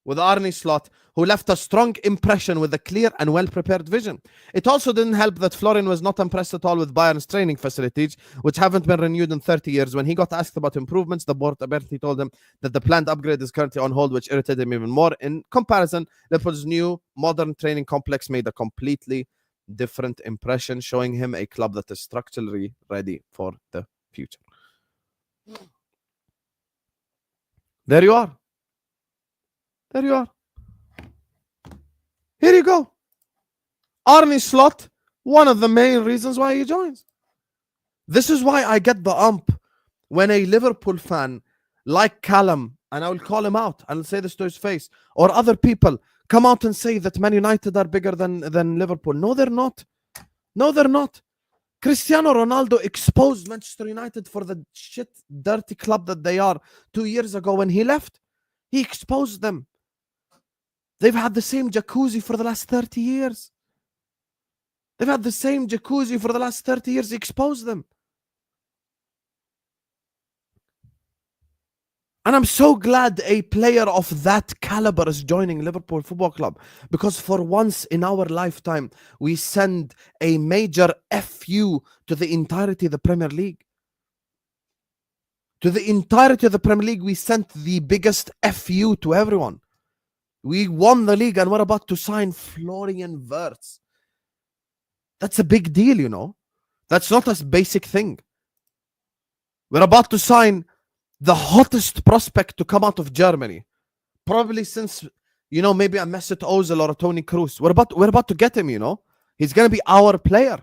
with Arne Slot, who left a strong impression with a clear and well-prepared vision. It also didn't help that Florian was not impressed at all with Bayern's training facilities, which haven't been renewed in 30 years. When he got asked about improvements, the board apparently told him that the planned upgrade is currently on hold, which irritated him even more. In comparison, Liverpool's new modern training complex made a completely different impression, showing him a club that is structurally ready for the future. There you are. There you are. Here you go. Arne Slot, one of the main reasons why he joins. This is why I get the ump when a Liverpool fan like Callum, and I will call him out and I'll say this to his face, or other people come out and say that Man United are bigger than Liverpool. No, they're not. No, they're not. Cristiano Ronaldo exposed Manchester United for the shit, dirty club that they are 2 years ago when he left. He exposed them. They've had the same jacuzzi for the last 30 years. They've had the same jacuzzi for the last 30 years. He exposed them. And I'm so glad a player of that caliber is joining Liverpool Football Club, because for once in our lifetime, we send a major FU to the entirety of the Premier League. To the entirety of the Premier League, we sent the biggest FU to everyone. We won the league and we're about to sign Florian Wirtz. That's a big deal, you know. That's not a basic thing. We're about to sign the hottest prospect to come out of Germany, probably since, you know, maybe a Mesut Ozil or a Toni Kroos. We're about to get him, you know. He's going to be our player.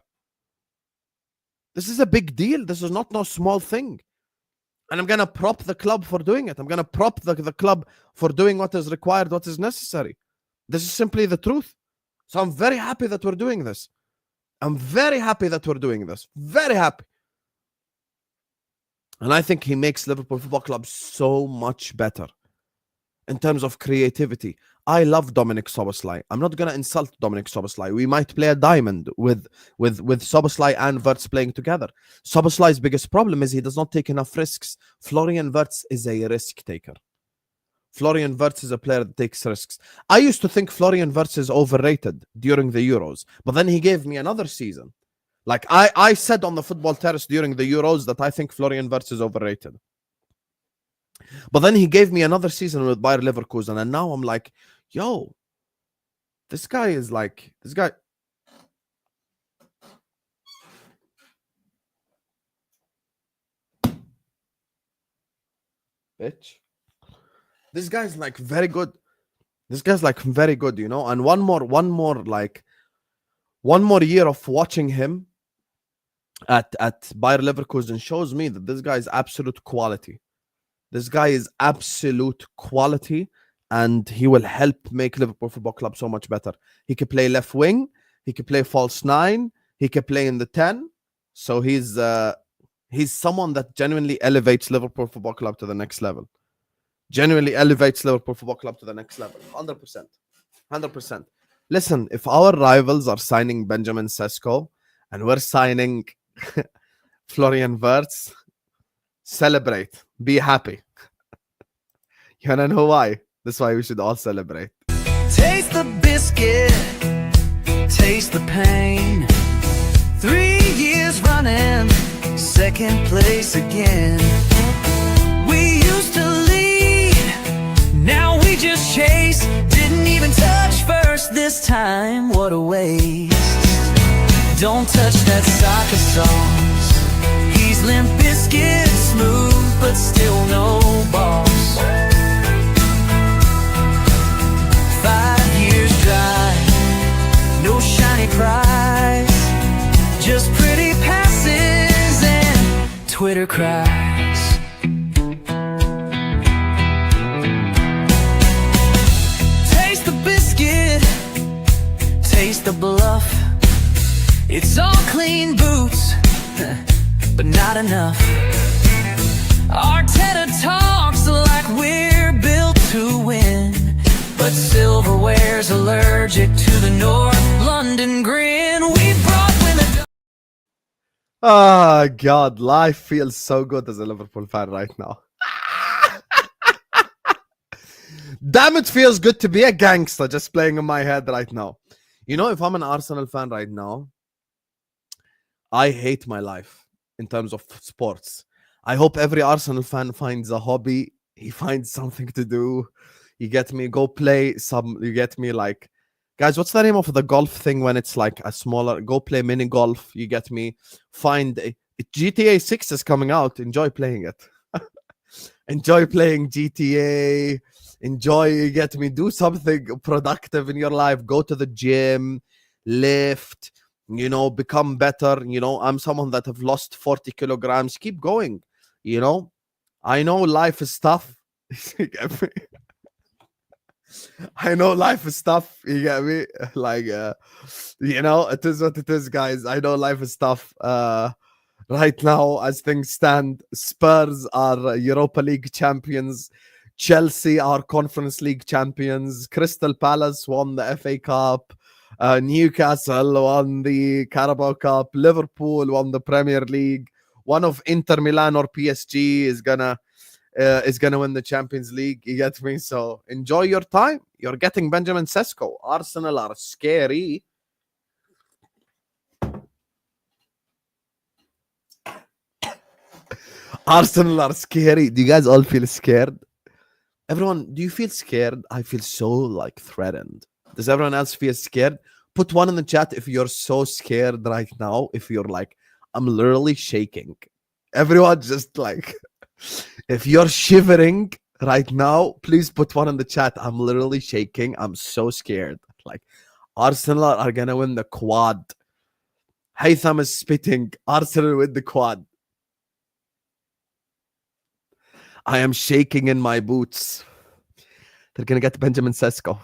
This is a big deal. This is not no small thing. And I'm going to prop the club for doing it. I'm going to prop the club for doing what is required, what is necessary. This is simply the truth. So I'm very happy that we're doing this. I'm very happy that we're doing this. Very happy. And I think he makes Liverpool Football Club so much better in terms of creativity. I love Dominic Szoboszlai. I'm not going to insult Dominic Szoboszlai. We might play a diamond with Szoboszlai and Wirtz playing together. Szoboszlai's biggest problem is he does not take enough risks. Florian Wirtz is a risk taker. Florian Wirtz is a player that takes risks. I used to think Florian Wirtz is overrated during the Euros, but then he gave me another season. Like I said on the Football Terrace during the Euros that I think Florian Wirtz is overrated. But then he gave me another season with Bayer Leverkusen, and now I'm like, yo, this guy is like, this guy. Bitch. This guy's like very good. This guy's like very good, you know. And one more year of watching him at Bayer Leverkusen shows me that this guy is absolute quality. This guy is absolute quality, and he will help make Liverpool Football Club so much better. He can play left wing, he can play false 9, he can play in the 10. So he's someone that genuinely elevates Liverpool Football Club to the next level. Genuinely elevates Liverpool Football Club to the next level. 100%. 100%. Listen, if our rivals are signing Benjamin Sesko and we're signing Florian Wirtz, celebrate. Be happy. You wanna know why? That's why we should all celebrate. Taste the biscuit, taste the pain. 3 years running, second place again. We used to lead, now we just chase. Didn't even touch first this time, what a waste. Don't touch that soccer sauce. He's Limp Bizkit, smooth, but still no balls. 5 years dry, no shiny prize, just pretty passes and Twitter cries. Taste the biscuit, taste the bluff. It's all clean boots, but not enough. Arteta talks like we're built to win, but silverware's allergic to the North London grin. We brought women. Oh God, life feels so good as a Liverpool fan right now. Damn, it feels good to be a gangster just playing in my head right now. You know, if I'm an Arsenal fan right now, I hate my life in terms of sports. I hope every Arsenal fan finds a hobby. He finds something to do. You get me? Go play some. You get me? Like, guys, what's the name of the golf thing when it's like a smaller? Go play mini golf. You get me? GTA 6 is coming out. Enjoy playing it. Enjoy playing GTA. Enjoy, you get me? Do something productive in your life. Go to the gym, lift, you know, become better. You know, I'm someone that have lost 40 kilograms. Keep going, you know. I know life is tough. You get me? I know life is tough. You get me? Like, you know, it is what it is, guys. I know life is tough. Right now, as things stand, Spurs are Europa League champions. Chelsea are Conference League champions. Crystal Palace won the FA Cup. Newcastle won the Carabao Cup. Liverpool won the Premier League. One of Inter Milan or PSG is gonna win the Champions League. You get me? So enjoy your time. You're getting Benjamin Sesko. Arsenal are scary. Arsenal are scary. Do you guys all feel scared? Everyone, do you feel scared? I feel so like threatened. Does everyone else feel scared? Put one in the chat if you're so scared right now. If you're like, I'm literally shaking. Everyone just like, if you're shivering right now, please put one in the chat. I'm literally shaking. I'm so scared. Like, Arsenal are gonna win the quad. Haytham is spitting. Arsenal win the quad. I am shaking in my boots. They're going to get Benjamin Sesko.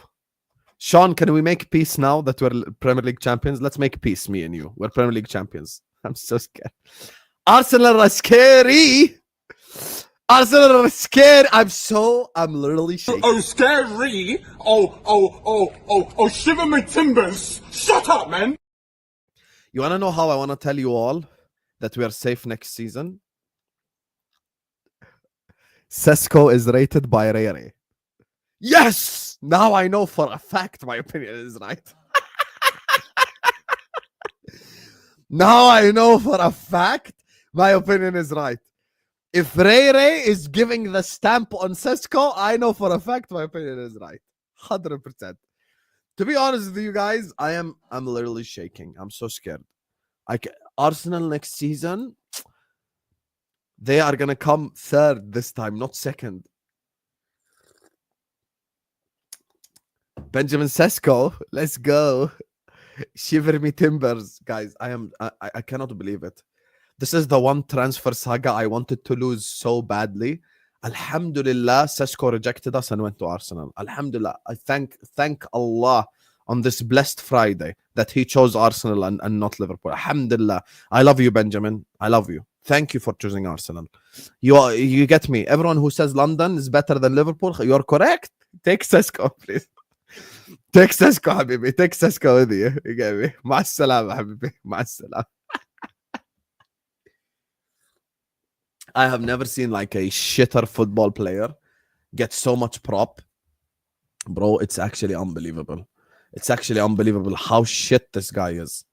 Sean, can we make peace now that we're Premier League champions? Let's make peace, me and you. We're Premier League champions. I'm so scared. Arsenal are scary. Arsenal are scared. I'm literally shaking. Oh, scary. Oh, shiver my timbers. Shut up, man. You want to know how I want to tell you all that we are safe next season? Sesko is rated by Rere. Yes! Now I know for a fact my opinion is right. Now I know for a fact my opinion is right. If Rere is giving the stamp on Sesko, I know for a fact my opinion is right. 100%. To be honest with you guys, I'm literally shaking. I'm so scared. Arsenal next season, they are going to come third this time, not second. Benjamin Sesko, let's go. Shiver me timbers. Guys, I cannot believe it. This is the one transfer saga I wanted to lose so badly. Alhamdulillah, Sesko rejected us and went to Arsenal. Alhamdulillah. I thank Allah on this blessed Friday that he chose Arsenal and not Liverpool. Alhamdulillah. I love you, Benjamin. I love you. Thank you for choosing Arsenal. You get me. Everyone who says London is better than Liverpool, you're correct. Take Sesko, please. Take Sesko, habibi. Take Sesko with you. You get me? مع السلامة, habibi. مع السلامة. I have never seen like a shitter football player get so much prop. Bro, it's actually unbelievable. It's actually unbelievable how shit this guy is.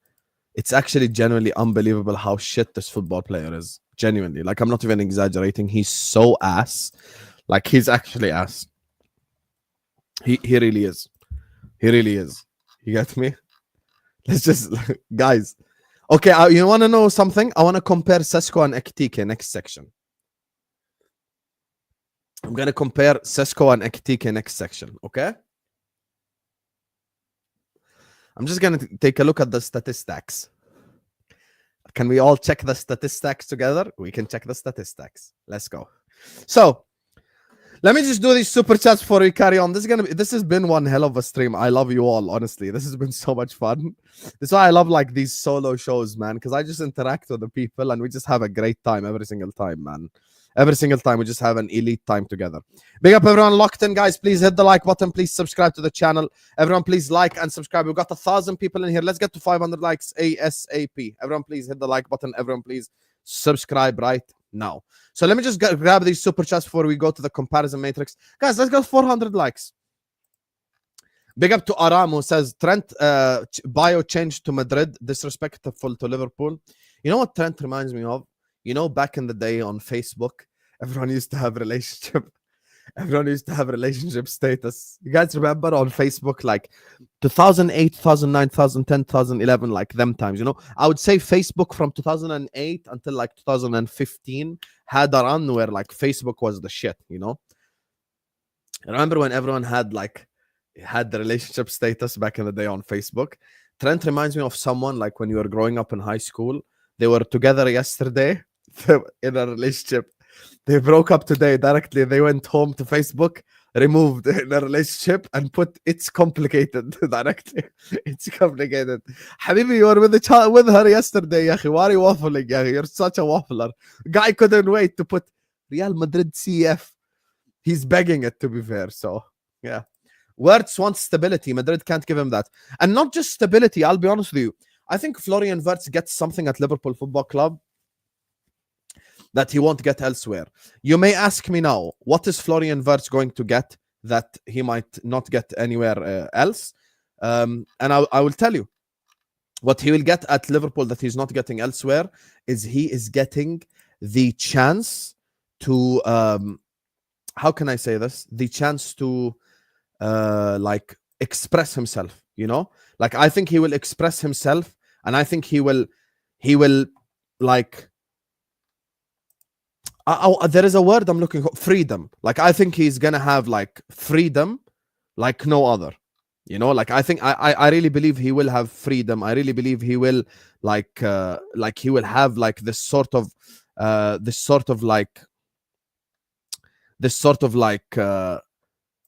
It's actually genuinely unbelievable how shit this football player is. Genuinely. Like, I'm not even exaggerating. He's so ass. Like, he's actually ass. He really is. He really is. You get me? Let's just... Guys. Okay, you want to know something? I want to compare Sesko and Ekitike next section. I'm going to compare Sesko and Ekitike next section. Okay? I'm just going to take a look at the statistics. Can we all check the statistics together? We can check the statistics. Let's go. So, let me just do these super chats before we carry on. This has been one hell of a stream. I love you all, honestly. This has been so much fun. That's why I love like these solo shows, man, because I just interact with the people and we just have a great time every single time, man. Every single time we just have an elite time together. Big up everyone locked in, guys. Please hit the like button. Please subscribe to the channel. Everyone, please like and subscribe. We've got 1,000 people in here. Let's get to 500 likes ASAP. Everyone, please hit the like button. Everyone, please subscribe, right? now. So let me just grab these super chats before we go to the comparison matrix. Guys, let's go 400 likes. Big up to Ramos, says Trent bio changed to Madrid, disrespectful to Liverpool. You know what Trent reminds me of? You know, back in the day on Facebook, everyone used to have relationship status. You guys remember on Facebook, like 2008, 2009, 2010, 2011, like them times, you know? I would say Facebook from 2008 until like 2015 had a run where like Facebook was the shit, you know? I remember when everyone had the relationship status back in the day on Facebook. Trent reminds me of someone like when you were growing up in high school. They were together yesterday in a relationship. They broke up today directly. They went home to Facebook, removed in a relationship, and put "it's complicated" directly. It's complicated. Habibi, you were with her yesterday. Why are you waffling? You're such a waffler. Guy couldn't wait to put Real Madrid CF. He's begging it, to be fair. So yeah. Wirtz wants stability. Madrid can't give him that. And not just stability, I'll be honest with you. I think Florian Wirtz gets something at Liverpool Football Club that he won't get elsewhere. You may ask me now, what is Florian Wirtz going to get that he might not get anywhere else? And I will tell you. What he will get at Liverpool that he's not getting elsewhere is he is getting the chance to, how can I say this? The chance to like express himself, you know? Like I think he will express himself, and I think he will like there is a word I'm looking for, freedom. Like I think he's gonna have like freedom like no other, you know? Like I think I really believe he will have freedom. I really believe he will like he will have like this sort of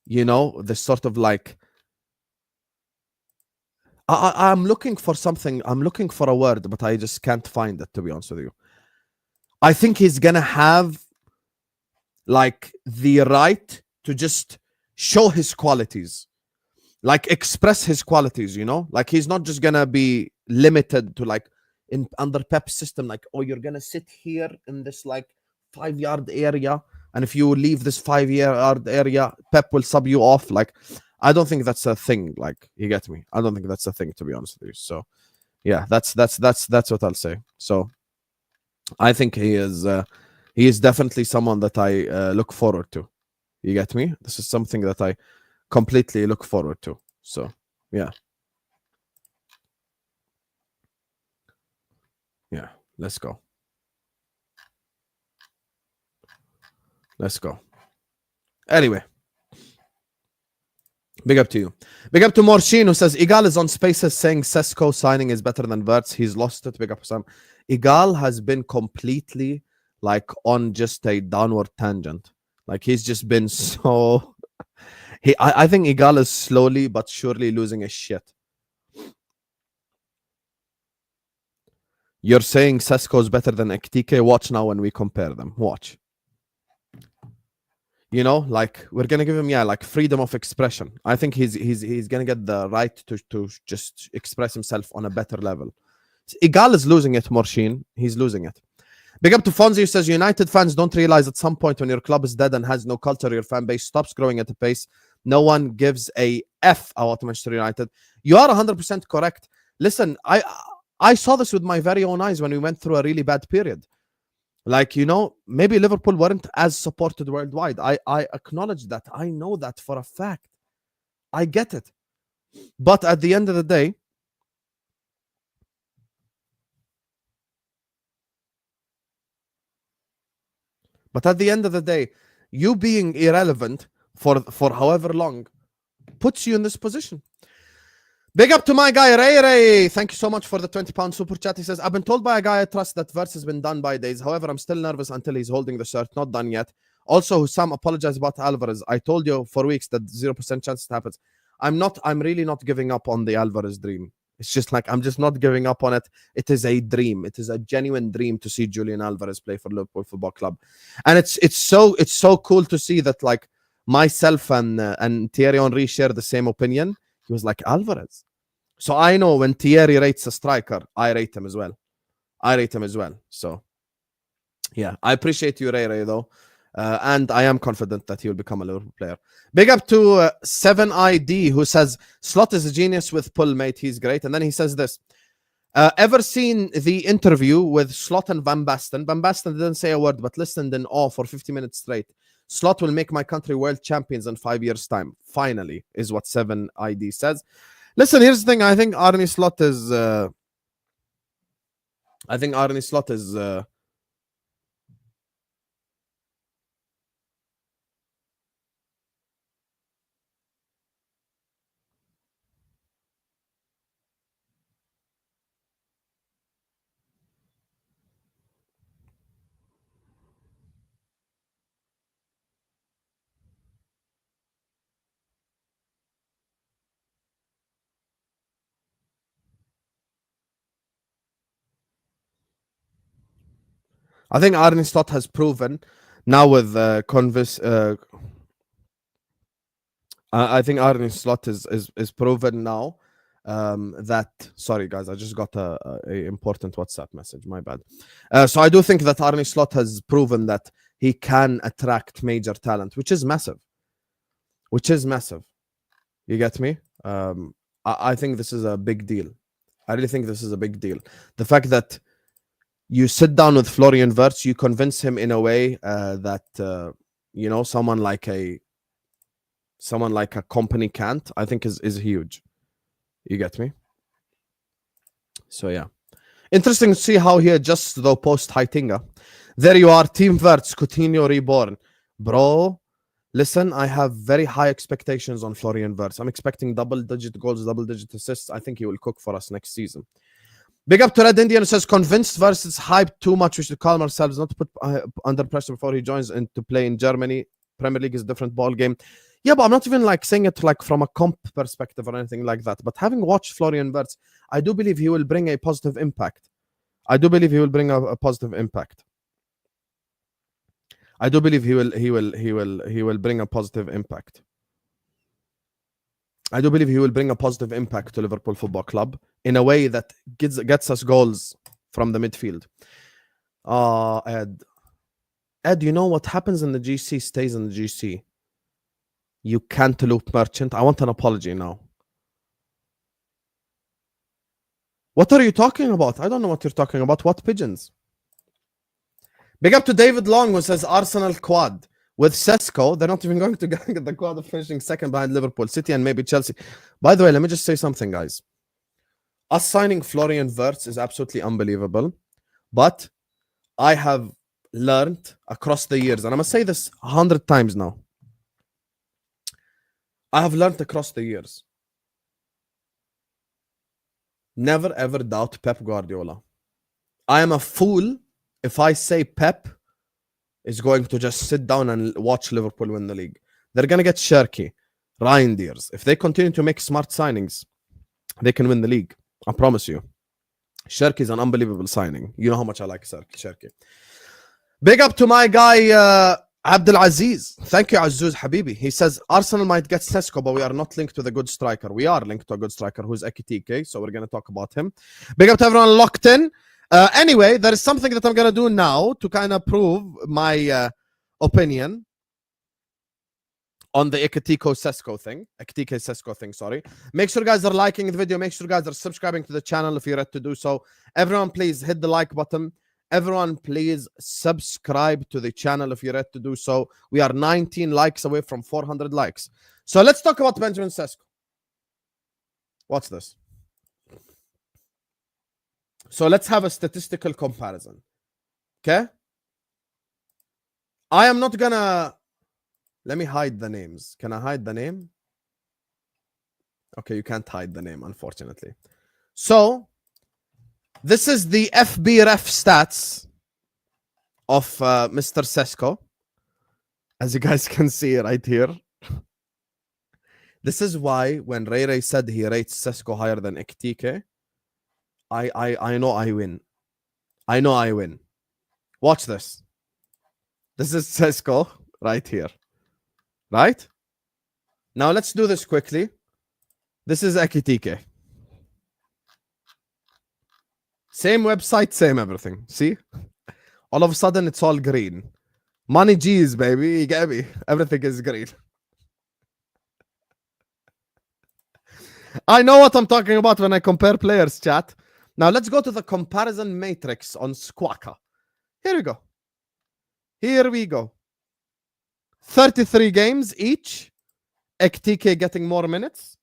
you know, this sort of like I'm looking for something. I'm looking for a word, but I just can't find it, to be honest with you. I think he's gonna have like the right to just show his qualities, like express his qualities, you know? Like he's not just gonna be limited to like under Pep's system, like, oh, you're gonna sit here in this like 5-yard area, and if you leave this 5-yard area, Pep will sub you off. Like, I don't think that's a thing. Like, you get me? I don't think that's a thing, to be honest with you. So, yeah, that's what I'll say. So, I think he is definitely someone that I look forward to. You get me? This is something that I completely look forward to. So, yeah. Yeah, let's go. Let's go. Anyway. Big up to you. Big up to Morshin, who says Igal is on Spaces saying Sesko signing is better than Wirtz. He's lost it. Big up Sam. Igal has been completely like on just a downward tangent. Like he's just been so I think Igal is slowly but surely losing his shit. You're saying Sesko is better than Ekitike. Watch now when we compare them. Watch. You know, like we're gonna give him, yeah, like freedom of expression. I think he's gonna get the right to just express himself on a better level. Igal is losing it, Morshin. He's losing it. Big up to Fonzie, who says United fans don't realize at some point when your club is dead and has no culture, your fan base stops growing at a pace no one gives a F about Manchester United. You are 100% correct. Listen, I saw this with my very own eyes when we went through a really bad period. Like, you know, maybe Liverpool weren't as supported worldwide. I acknowledge that. I know that for a fact. I get it. But at the end of the day, you being irrelevant for however long puts you in this position. Big up to my guy, Ray. Thank you so much for the £20 super chat. He says, I've been told by a guy I trust that Wirtz has been done by days. However, I'm still nervous until he's holding the shirt. Not done yet. Also, Sam apologized about Alvarez. I told you for weeks that 0% chance it happens. I'm really not giving up on the Alvarez dream. It's just like, I'm just not giving up on it. It is a dream. It is a genuine dream to see Julian Alvarez play for Liverpool Football Club. And it's so cool to see that like myself and Thierry Henry share the same opinion. He was like, Alvarez. So I know when Thierry rates a striker, I rate him as well. So, Yeah, I appreciate you, Ray though. And I am confident that he will become a Liverpool player. Big up to 7ID, who says, Slot is a genius with pull, mate. He's great. And then he says this. Ever seen the interview with Slot and Van Basten? Van Basten didn't say a word, but listened in awe for 50 minutes straight. Slot will make my country world champions in 5 years' time. Finally, is what 7ID says. Listen, here's the thing. I think Arne Slot is... I think Arne Slot has proven now with I think Arne Slot is proven now that. Sorry, guys, I just got a important WhatsApp message. My bad. So I do think that Arne Slot has proven that he can attract major talent, which is massive. You get me? I think this is a big deal. I really think this is a big deal. The fact that you sit down with Florian Wirtz, you convince him in a way that someone like a company can't, I think is huge. You get me? So yeah. Interesting to see how he adjusts though post Heitinga. There you are, Team Wirtz, Coutinho reborn. Bro, listen, I have very high expectations on Florian Wirtz. I'm expecting double-digit goals, double-digit assists. I think he will cook for us next season. Big up to Red Indian, who says, convinced Wirtz is hyped too much. We should calm ourselves, not to put under pressure before he joins in to play in Germany. Premier League is a different ball game. Yeah, but I'm not even saying it from a comp perspective or anything like that. But having watched Florian Wirtz, I do believe he will bring a positive impact. I do believe he will bring a positive impact. I do believe he will bring a positive impact. I do believe he will bring a positive impact to Liverpool Football Club in a way that gets us goals from the midfield. Ed, you know what happens in the GC stays in the GC. You can't loop merchant. I want an apology now. What are you talking about? I don't know what you're talking about. What pigeons? Big up to David Long, who says Arsenal quad. With Sesko, they're not even going to get the quad of finishing second behind Liverpool, City, and maybe Chelsea. By the way, let me just say something, guys. Us signing Florian Wirtz is absolutely unbelievable. But I have learned across the years, and I'm going to say this 100 times now. I have learned across the years. Never ever doubt Pep Guardiola. I am a fool if I say Pep is going to just sit down and watch Liverpool win the league. They're going to get Cherky, Reindeers. If they continue to make smart signings, they can win the league. I promise you. Cherky is an unbelievable signing. You know how much I like Cherky. Big up to my guy, Abdul Aziz. Thank you, Azuz Habibi. He says, Arsenal might get Sesko, but we are not linked with a good striker. We are linked to a good striker who's Ekitike, so we're going to talk about him. Big up to everyone locked in. Anyway, there is something that I'm going to do now to kind of prove my opinion on the Ekitike Sesko thing, sorry. Make sure you guys are liking the video. Make sure you guys are subscribing to the channel if you're ready to do so. Everyone, please hit the like button. Everyone, please subscribe to the channel if you're ready to do so. We are 19 likes away from 400 likes. So let's talk about Benjamin Sesko. Watch this. So let's have a statistical comparison. Okay? I am not gonna... Let me hide the names. Can I hide the name? Okay, you can't hide the name, unfortunately. So, this is the FB ref stats of Mr. Sesko. As you guys can see right here. This is why when Ray said he rates Sesko higher than Ekitike, I know I win. I know I win. Watch this. This is Sesko right here. Right? Now let's do this quickly. This is Ekitike. Same website, same everything. See? All of a sudden, it's all green. Money G's, baby. You get me? Everything is green. I know what I'm talking about when I compare players, chat. Now, let's go to the comparison matrix on Squawka. Here we go. Here we go. 33 games each. Ekitike getting more minutes.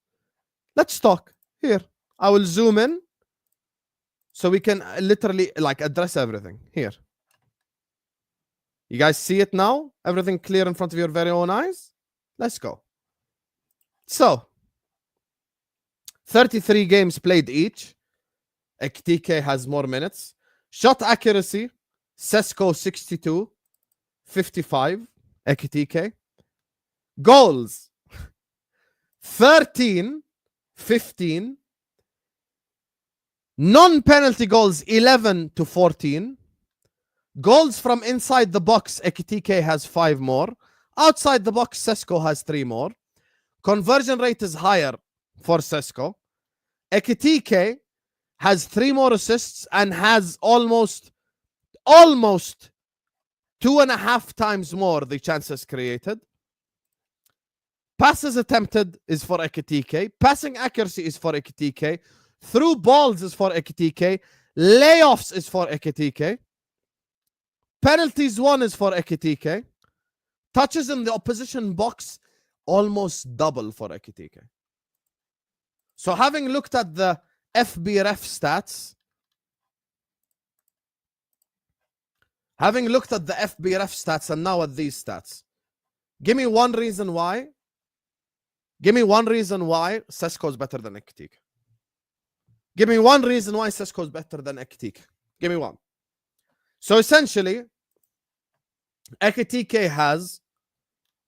Let's talk. Here. I will zoom in so we can literally like address everything. Here. You guys see it now? Everything clear in front of your very own eyes? Let's go. So, 33 games played each. Ekitike has more minutes. Shot accuracy. Sesko 62. 55. Ekitike. Goals. 13. 15. Non-penalty goals 11 to 14. Goals from inside the box, Ekitike has 5 more. Outside the box, Sesko has 3 more. Conversion rate is higher for Sesko. Ekitike has 3 more assists and has almost 2.5 times more the chances created. Passes attempted is for Ekitike. Passing accuracy is for Ekitike. Through balls is for Ekitike. Layoffs is for Ekitike. Penalties won is for Ekitike. Touches in the opposition box almost double for Ekitike. So having looked at the FBref stats, and now at these stats, give me one reason why Sesko is better than Ekitike. Give me one reason why Sesko is better than Ekitike. Give me one. So essentially, Ekitike has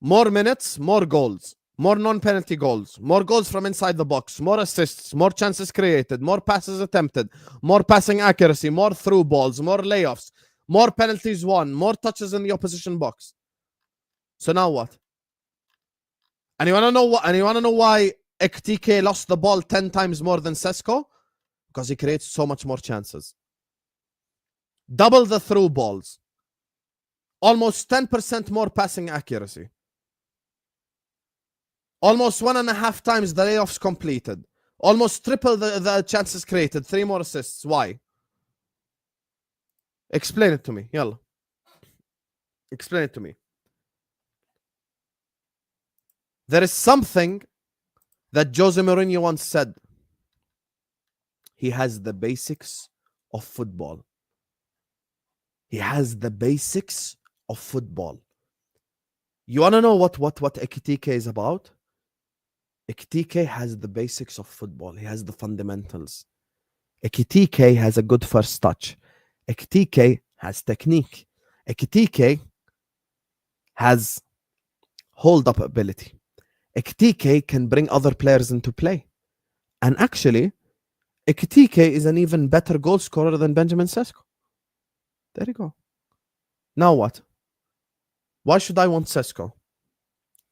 more minutes, more goals, more non-penalty goals, more goals from inside the box, more assists, more chances created, more passes attempted, more passing accuracy, more through balls, more layoffs, more penalties won, more touches in the opposition box. So now what? And you want to know what? And you want to know why Ekitike lost the ball 10 times more than Sesko? Because he creates so much more chances. Double the through balls. Almost 10% more passing accuracy. Almost 1.5 times the layoffs completed. Almost triple the chances created. 3 more assists. Why? Explain it to me. Yalla. Explain it to me. There is something that Jose Mourinho once said. He has the basics of football. He has the basics of football. You want to know what Ekitike is about? Ekitike has the basics of football. He has the fundamentals. Ekitike has a good first touch. Ekitike has technique. Ekitike has hold-up ability. Ekitike can bring other players into play. And actually, Ekitike is an even better goal scorer than Benjamin Sesko. There you go. Now what? Why should I want Sesko?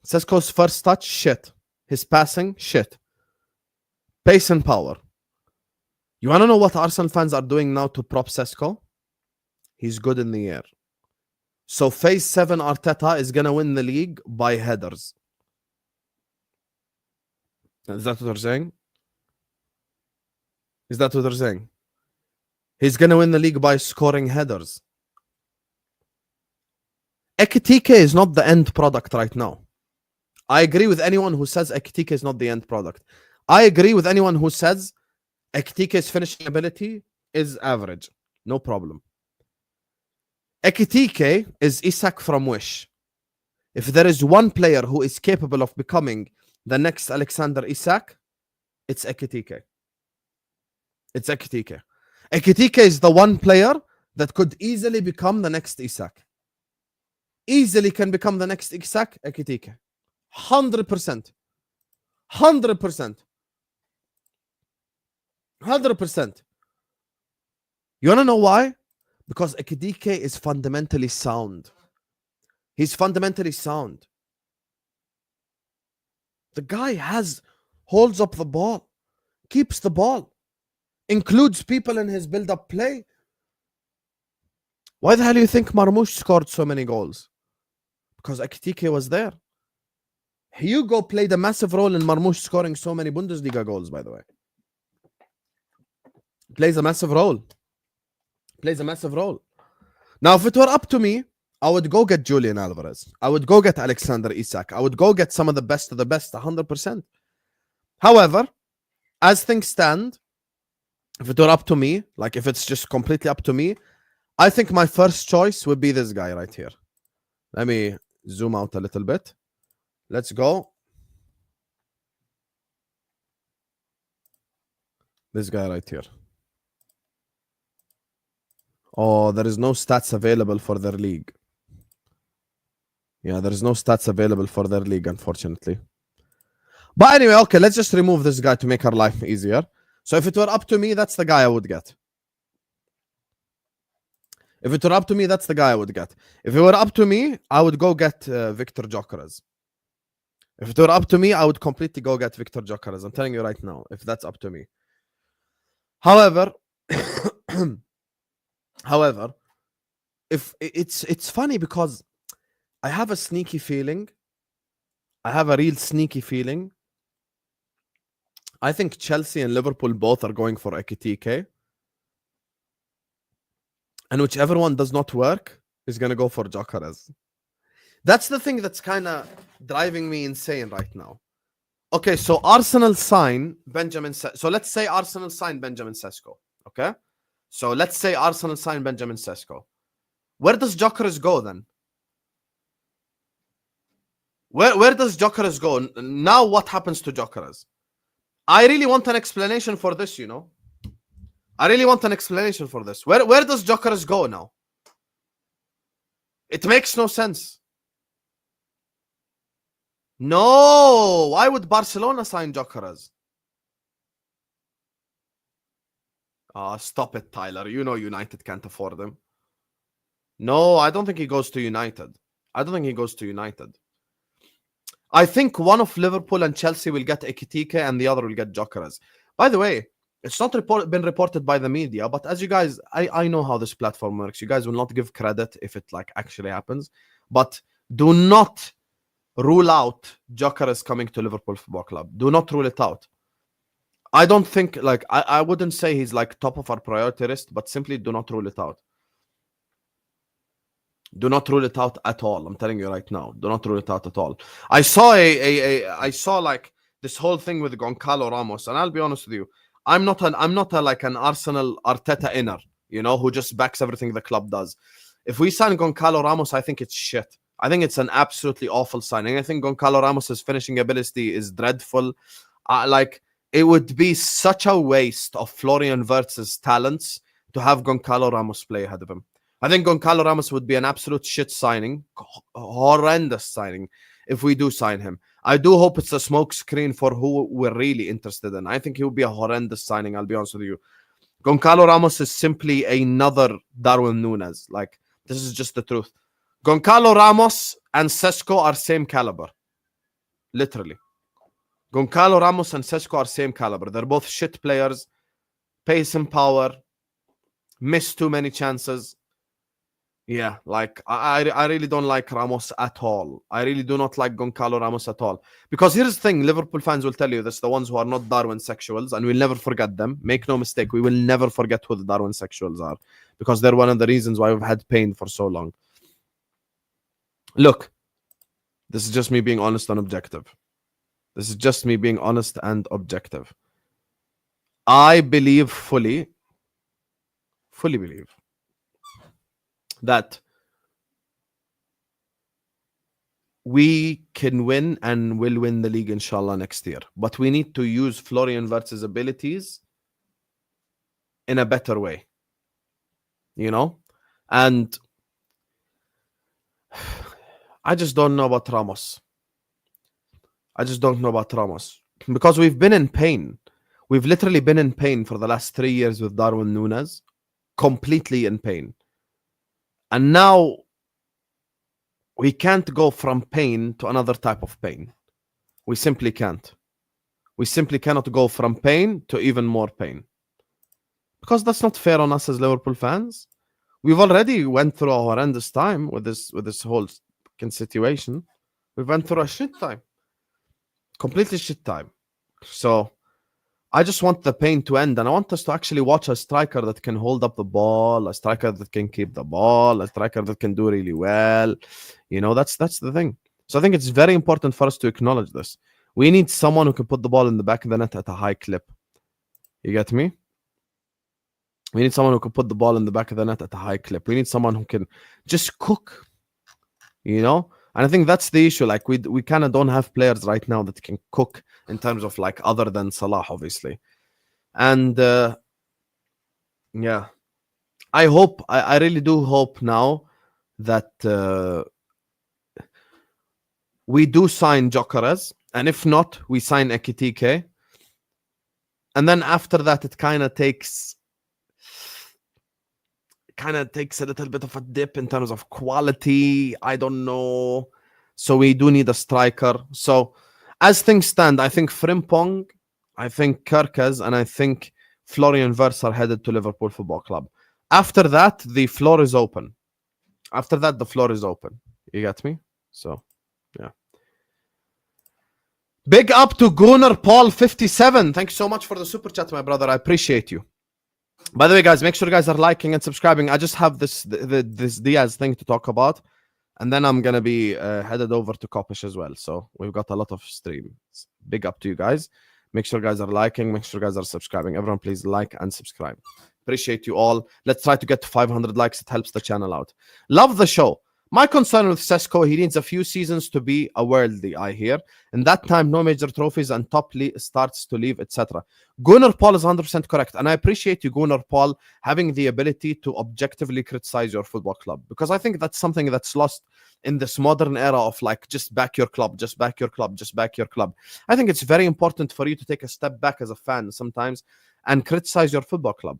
Sesko's first touch, shit. His passing, shit. Pace and power. You want to know what Arsenal fans are doing now to prop Sesko? He's good in the air. So phase 7 Arteta is going to win the league by headers. Is that what they're saying? Is that what they're saying? He's going to win the league by scoring headers. Ekitike is not the end product right now. I agree with anyone who says Ekitike is not the end product. I agree with anyone who says Ekitike's finishing ability is average. No problem. Ekitike is Isak from Wish. If there is one player who is capable of becoming the next Alexander Isak, it's Ekitike. It's Ekitike. Ekitike is the one player that could easily become the next Isak. Easily can become the next Isak, Ekitike. 100%. 100%. 100%. You want to know why? Because Ekitike is fundamentally sound. He's fundamentally sound. The guy holds up the ball, keeps the ball, includes people in his build-up play. Why the hell do you think Marmoush scored so many goals? Because Ekitike was there. Hugo played a massive role in Marmoush scoring so many Bundesliga goals, by the way. Plays a massive role. Plays a massive role. Now, if it were up to me, I would go get Julian Alvarez. I would go get Alexander Isak. I would go get some of the best 100%. However, as things stand, if it were up to me, like if it's just completely up to me, I think my first choice would be this guy right here. Let me zoom out a little bit. Let's go. This guy right here. Oh, there is no stats available for their league. Yeah, there is no stats available for their league, unfortunately. But anyway, okay, let's just remove this guy to make our life easier. So if it were up to me, that's the guy I would get. If it were up to me, that's the guy I would get. If it were up to me, I would go get Victor Gyökeres. If it were up to me, I would completely go get Victor Gyökeres. I'm telling you right now, if that's up to me. However, if it's funny because I have a sneaky feeling. I have a real sneaky feeling. I think Chelsea and Liverpool both are going for Ekitike. And whichever one does not work is going to go for Gyökeres. That's the thing that's kind of driving me insane right now. Okay, so Arsenal sign Benjamin Sesko. So let's say Arsenal sign Benjamin Sesko. Okay? So let's say Arsenal sign Benjamin Sesko. Where does Gyökeres go then? Where does Gyökeres go? Now what happens to Gyökeres? I really want an explanation for this, you know. I really want an explanation for this. Where does Gyökeres go now? It makes no sense. No, why would Barcelona sign Gyökeres? Stop it, Tyler. You know United can't afford him. No, I don't think he goes to United. I don't think he goes to United. I think one of Liverpool and Chelsea will get Ekitike and the other will get Gyökeres. By the way, it's not been reported by the media, but as you guys, I know how this platform works. You guys will not give credit if it like actually happens, but do not rule out Gyökeres coming to Liverpool Football Club. Do not rule it out. I don't think like I wouldn't say he's like top of our priority list, but simply do not rule it out. Do not rule it out at all. I'm telling you right now. Do not rule it out at all. I saw I saw like this whole thing with Goncalo Ramos, and I'll be honest with you. I'm not like an Arsenal Arteta inner, you know, who just backs everything the club does. If we sign Goncalo Ramos, I think it's shit. I think it's an absolutely awful signing. I think Goncalo Ramos's finishing ability is dreadful. Like it would be such a waste of Florian Wirtz's talents to have Goncalo Ramos play ahead of him. I think Goncalo Ramos would be an absolute shit signing, horrendous signing if we do sign him. I do hope it's a smokescreen for who we're really interested in. I think he would be a horrendous signing, I'll be honest with you. Goncalo Ramos is simply another Darwin Núñez. Like, this is just the truth. Goncalo Ramos and Sesko are same caliber. Literally. Goncalo Ramos and Sesko are same caliber. They're both shit players. Pace and power. Miss too many chances. Yeah, like I really don't like Ramos at all. I really do not like Goncalo Ramos at all. Because here's the thing, Liverpool fans will tell you this, the ones who are not Darwin sexuals, and we'll never forget them. Make no mistake, we will never forget who the Darwin sexuals are. Because they're one of the reasons why we've had pain for so long. Look, this is just me being honest and objective. This is just me being honest and objective. I believe fully believe that we can win and will win the league inshallah next year, but we need to use Florian Wirtz's abilities in a better way, you know. And I just don't know about Ramos. I just don't know about Ramos because we've been in pain. We've literally been in pain for the last 3 years with Darwin Núñez, completely in pain. And now we can't go from pain to another type of pain. We simply can't. We simply cannot go from pain to even more pain. Because that's not fair on us as Liverpool fans. We've already went through a horrendous time with this whole fucking situation. We went through a shit time. Completely shit time. So I just want the pain to end, and I want us to actually watch a striker that can hold up the ball, a striker that can keep the ball, a striker that can do really well. You know, that's the thing. So I think it's very important for us to acknowledge this. We need someone who can put the ball in the back of the net at a high clip. You get me? We need someone who can put the ball in the back of the net at a high clip. We need someone who can just cook, you know? And I think that's the issue. Like, we kind of don't have players right now that can cook in terms of, like, other than Salah, obviously. And, yeah. I hope, I really do hope now that we do sign Gyökeres. And if not, we sign Ekitike. And then after that, it kind of takes a little bit of a dip in terms of quality. I don't know. So we do need a striker. So as things stand, I think Frimpong, I think Gyökeres, and I think Florian Wirtz are headed to Liverpool Football Club. After that, the floor is open. You get me? So, yeah. Big up to Gunnar Paul 57. Thank you so much for the super chat, my brother. I appreciate you. By the way, guys, make sure you guys are liking and subscribing. I just have this Diaz thing to talk about, and then I'm gonna be headed over to Kopish as well. So we've got a lot of streams. Big up to you guys. Make sure you guys are liking. Make sure you guys are subscribing. Everyone, please like and subscribe. Appreciate you all. Let's try to get to 500 likes. It helps the channel out. Love the show. My concern with Sesko, he needs a few seasons to be a worldly, I hear. In that time, no major trophies and top starts to leave, etc. Gunnar Paul is 100% correct. And I appreciate you, Gunnar Paul, having the ability to objectively criticize your football club. Because I think that's something that's lost in this modern era of, like, just back your club, just back your club, just back your club. I think it's very important for you to take a step back as a fan sometimes and criticize your football club.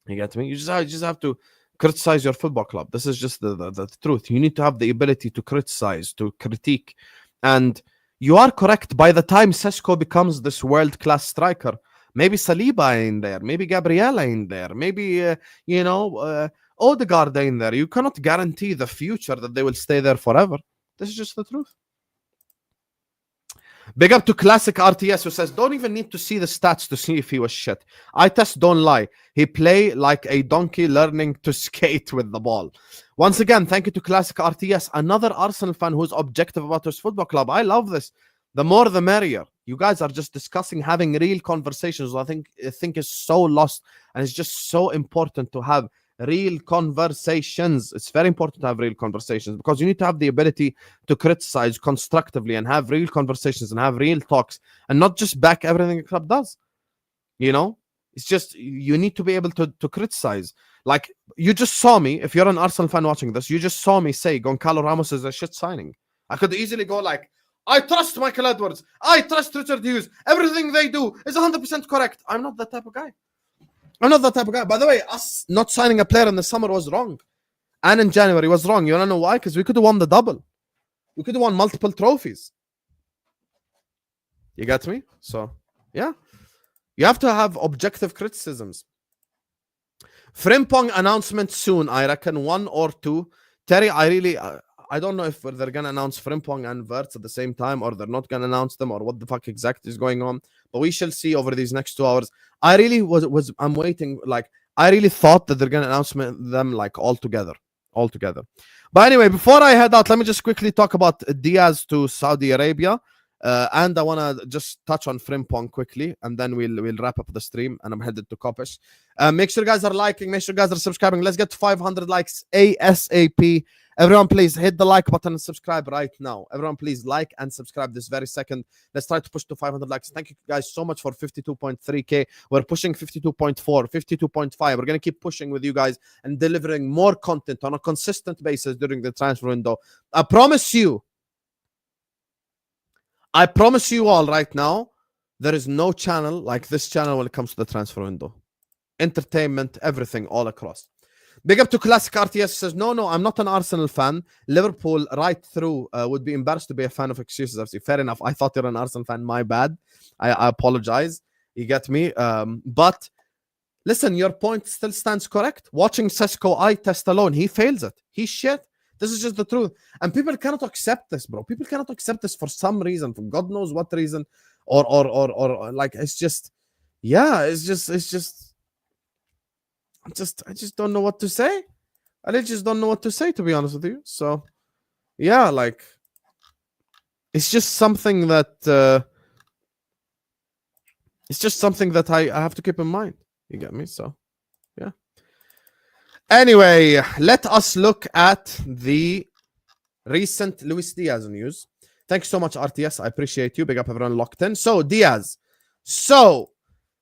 You get me? You just have to criticize your football club. This is just the truth. You need to have the ability to criticize, to critique. And you are correct. By the time Sesko becomes this world-class striker, maybe Saliba ain't there, maybe Gabriel ain't there, maybe, Odegaard ain't there. You cannot guarantee the future that they will stay there forever. This is just the truth. Big up to Classic RTS, who says, don't even need to see the stats to see if he was shit. I test, don't lie. He play like a donkey learning to skate with the ball. Once again, thank you to Classic RTS, another Arsenal fan who's objective about his football club. I love this. The more the merrier. You guys are just discussing, having real conversations. I think is so lost, and it's just so important to have real conversations. It's very important to have real conversations, because you need to have the ability to criticize constructively and have real conversations and have real talks, and not just back everything a club does. You know, it's just, you need to be able to criticize. Like, you just saw me, if you're an Arsenal fan watching this, you just saw me say Goncalo Ramos is a shit signing. I could easily go like, I trust Michael Edwards, I trust Richard Hughes, everything they do is 100% correct. I'm not that type of guy. I'm not that type of guy. By the way, us not signing a player in the summer was wrong. And in January was wrong. You want to know why? Because we could have won the double. We could have won multiple trophies. You get me? So, yeah. You have to have objective criticisms. Frimpong announcement soon. I reckon 1 or 2. Terry, I don't know if they're going to announce Frimpong and Wirtz at the same time, or they're not going to announce them, or what the fuck exactly is going on. But we shall see over these next 2 hours. I really I'm waiting. Like, I really thought that they're going to announce them, like, all together. But anyway, before I head out, let me just quickly talk about Diaz to Saudi Arabia. And I want to just touch on Frimpong quickly, and then we'll wrap up the stream, and I'm headed to Kopish. Make sure you guys are liking, make sure you guys are subscribing. Let's get to 500 likes ASAP. Everyone, please hit the like button and subscribe right now. Everyone, please like and subscribe this very second. Let's try to push to 500 likes. Thank you guys so much for 52.3K. We're pushing 52.4, 52.5. We're going to keep pushing with you guys and delivering more content on a consistent basis during the transfer window. I promise you all right now, there is no channel like this channel when it comes to the transfer window. Entertainment, everything, all across. Big up to Classic RTS, says, no, I'm not an Arsenal fan. Liverpool right through would be embarrassed to be a fan of excuses FC. Fair enough. I thought you're an Arsenal fan. My bad. I apologize. You get me? But Listen, your point still stands correct. Watching Sesko eye test alone, he fails it. He's shit. This is just the truth. And people cannot accept this, bro. People cannot accept this for some reason, for God knows what reason. Or like, it's just, yeah, I just don't know what to say. I just don't know what to say, to be honest with you. So, yeah, like, it's just something that, I have to keep in mind. You get me? So, yeah. Anyway, let us look at the recent Luis Diaz news. Thank you so much, RTS. I appreciate you. Big up everyone locked in. So, Diaz. So,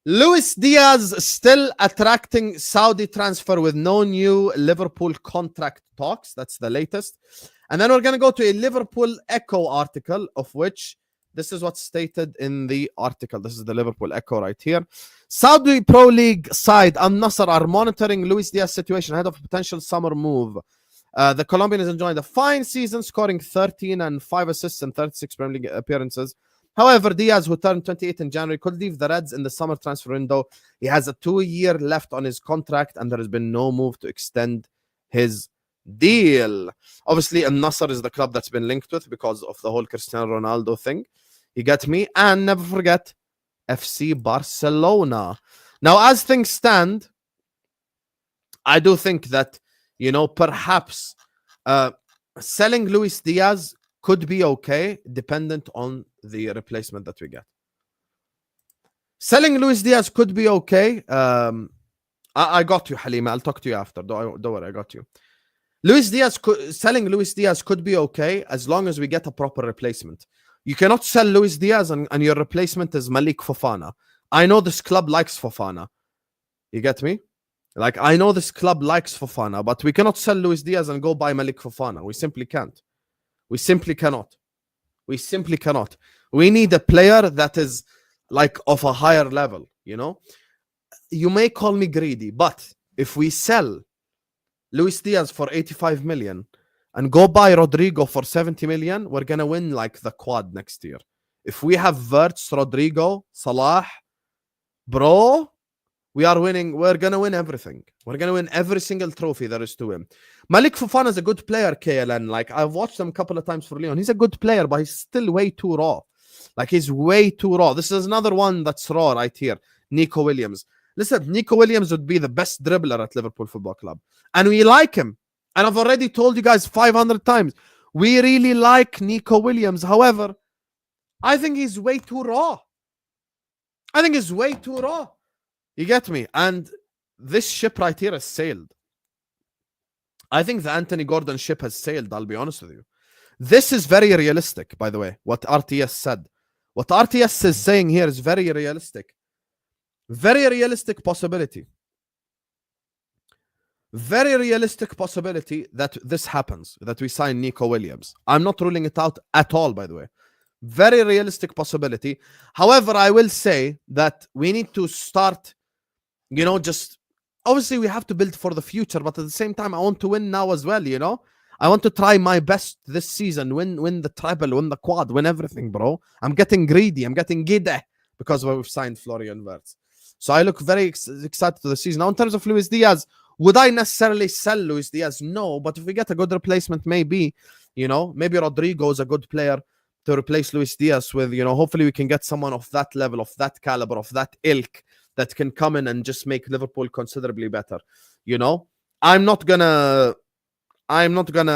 Luis Diaz still attracting Saudi transfer with no new Liverpool contract talks. That's the latest. And then we're going to go to a Liverpool Echo article, of which this is what's stated in the article. This is the Liverpool Echo right here. Saudi Pro League side Al Nassr are monitoring Luis Diaz's situation ahead of a potential summer move. The Colombian is enjoying a fine season, scoring 13 and 5 assists in 36 Premier League appearances. However, Diaz, who turned 28 in January, could leave the Reds in the summer transfer window. He has a 2-year left on his contract, and there has been no move to extend his deal. Obviously, Al Nassr is the club that's been linked with because of the whole Cristiano Ronaldo thing. You get me? And never forget FC Barcelona. Now, as things stand, I do think that, you know, perhaps selling Luis Diaz could be okay, dependent on the replacement that we get. Selling Luis Diaz could be okay. I got you, Halima. I'll talk to you after. Don't worry, I got you. Selling Luis Diaz could be okay as long as we get a proper replacement. You cannot sell Luis Diaz and your replacement is Malik Fofana. I know this club likes Fofana. You get me? Like, I know this club likes Fofana, but we cannot sell Luis Diaz and go buy Malik Fofana. We simply can't. We simply cannot. We simply cannot. We need a player that is like of a higher level, you know? You may call me greedy, but if we sell Luis Diaz for 85 million and go buy Rodrigo for 70 million, we're going to win like the quad next year. If we have Wirtz, Rodrigo, Salah, bro, we are winning. We're going to win everything. We're going to win every single trophy there is to win. Malik Fofana is a good player, KLN. Like, I've watched him a couple of times for Lyon. He's a good player, but he's still way too raw. Like, he's way too raw. This is another one that's raw right here. Nico Williams. Listen, Nico Williams would be the best dribbler at Liverpool Football Club. And we like him. And I've already told you guys 500 times. We really like Nico Williams. However, I think he's way too raw. I think he's way too raw. You get me? And this ship right here has sailed. I think the Anthony Gordon ship has sailed, I'll be honest with you. This is very realistic, by the way, what RTS said. What RTS is saying here is very realistic. Very realistic possibility. Very realistic possibility that this happens, that we sign Nico Williams. I'm not ruling it out at all, by the way. Very realistic possibility. However, I will say that we need to start, you know, just obviously we have to build for the future, but at the same time, I want to win now as well, you know? I want to try my best this season, win the treble, win the quad, win everything, bro. I'm getting greedy. I'm getting giddy because we've signed Florian Wirtz. So I look very excited to the season. Now, in terms of Luis Diaz, would I necessarily sell Luis Diaz? No, but if we get a good replacement, maybe, you know, maybe Rodrigo is a good player to replace Luis Diaz with, you know, hopefully we can get someone of that level, of that caliber, of that ilk that can come in and just make Liverpool considerably better. You know, I'm not gonna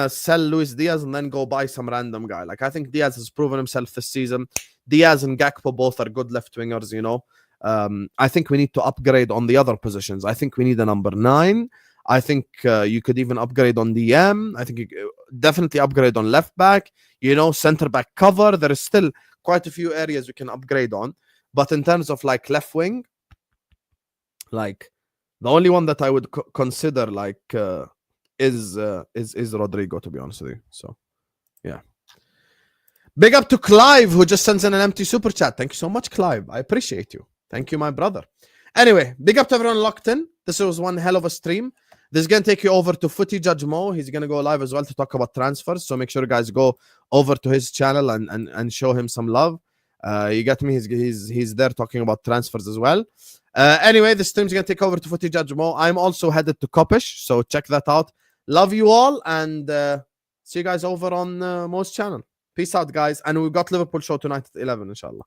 sell Luis Diaz and then go buy some random guy. Like, I think Diaz has proven himself this season. Diaz and Gakpo both are good left wingers, you know. I think we need to upgrade on the other positions. I think we need a number 9. I think you could even upgrade on DM. I think you definitely upgrade on left back, you know, center back cover. There is still quite a few areas we can upgrade on. But in terms of like left wing, like the only one that I would consider like is Rodrigo, to be honest with you. So yeah. Big up to Clive, who just sends in an empty super chat. Thank you so much, Clive. I appreciate you. Thank you, my brother. Anyway, big up to everyone locked in. This was one hell of a stream. This is going to take you over to Footy Judge Mo. He's going to go live as well to talk about transfers. So make sure you guys go over to his channel and show him some love. You get me? He's there talking about transfers as well. Anyway, this stream's gonna take over to Footy Judge Mo. I'm also headed to Kopish, so check that out. Love you all, and see you guys over on Mo's channel. Peace out, guys. And we've got Liverpool show tonight at 11, inshallah.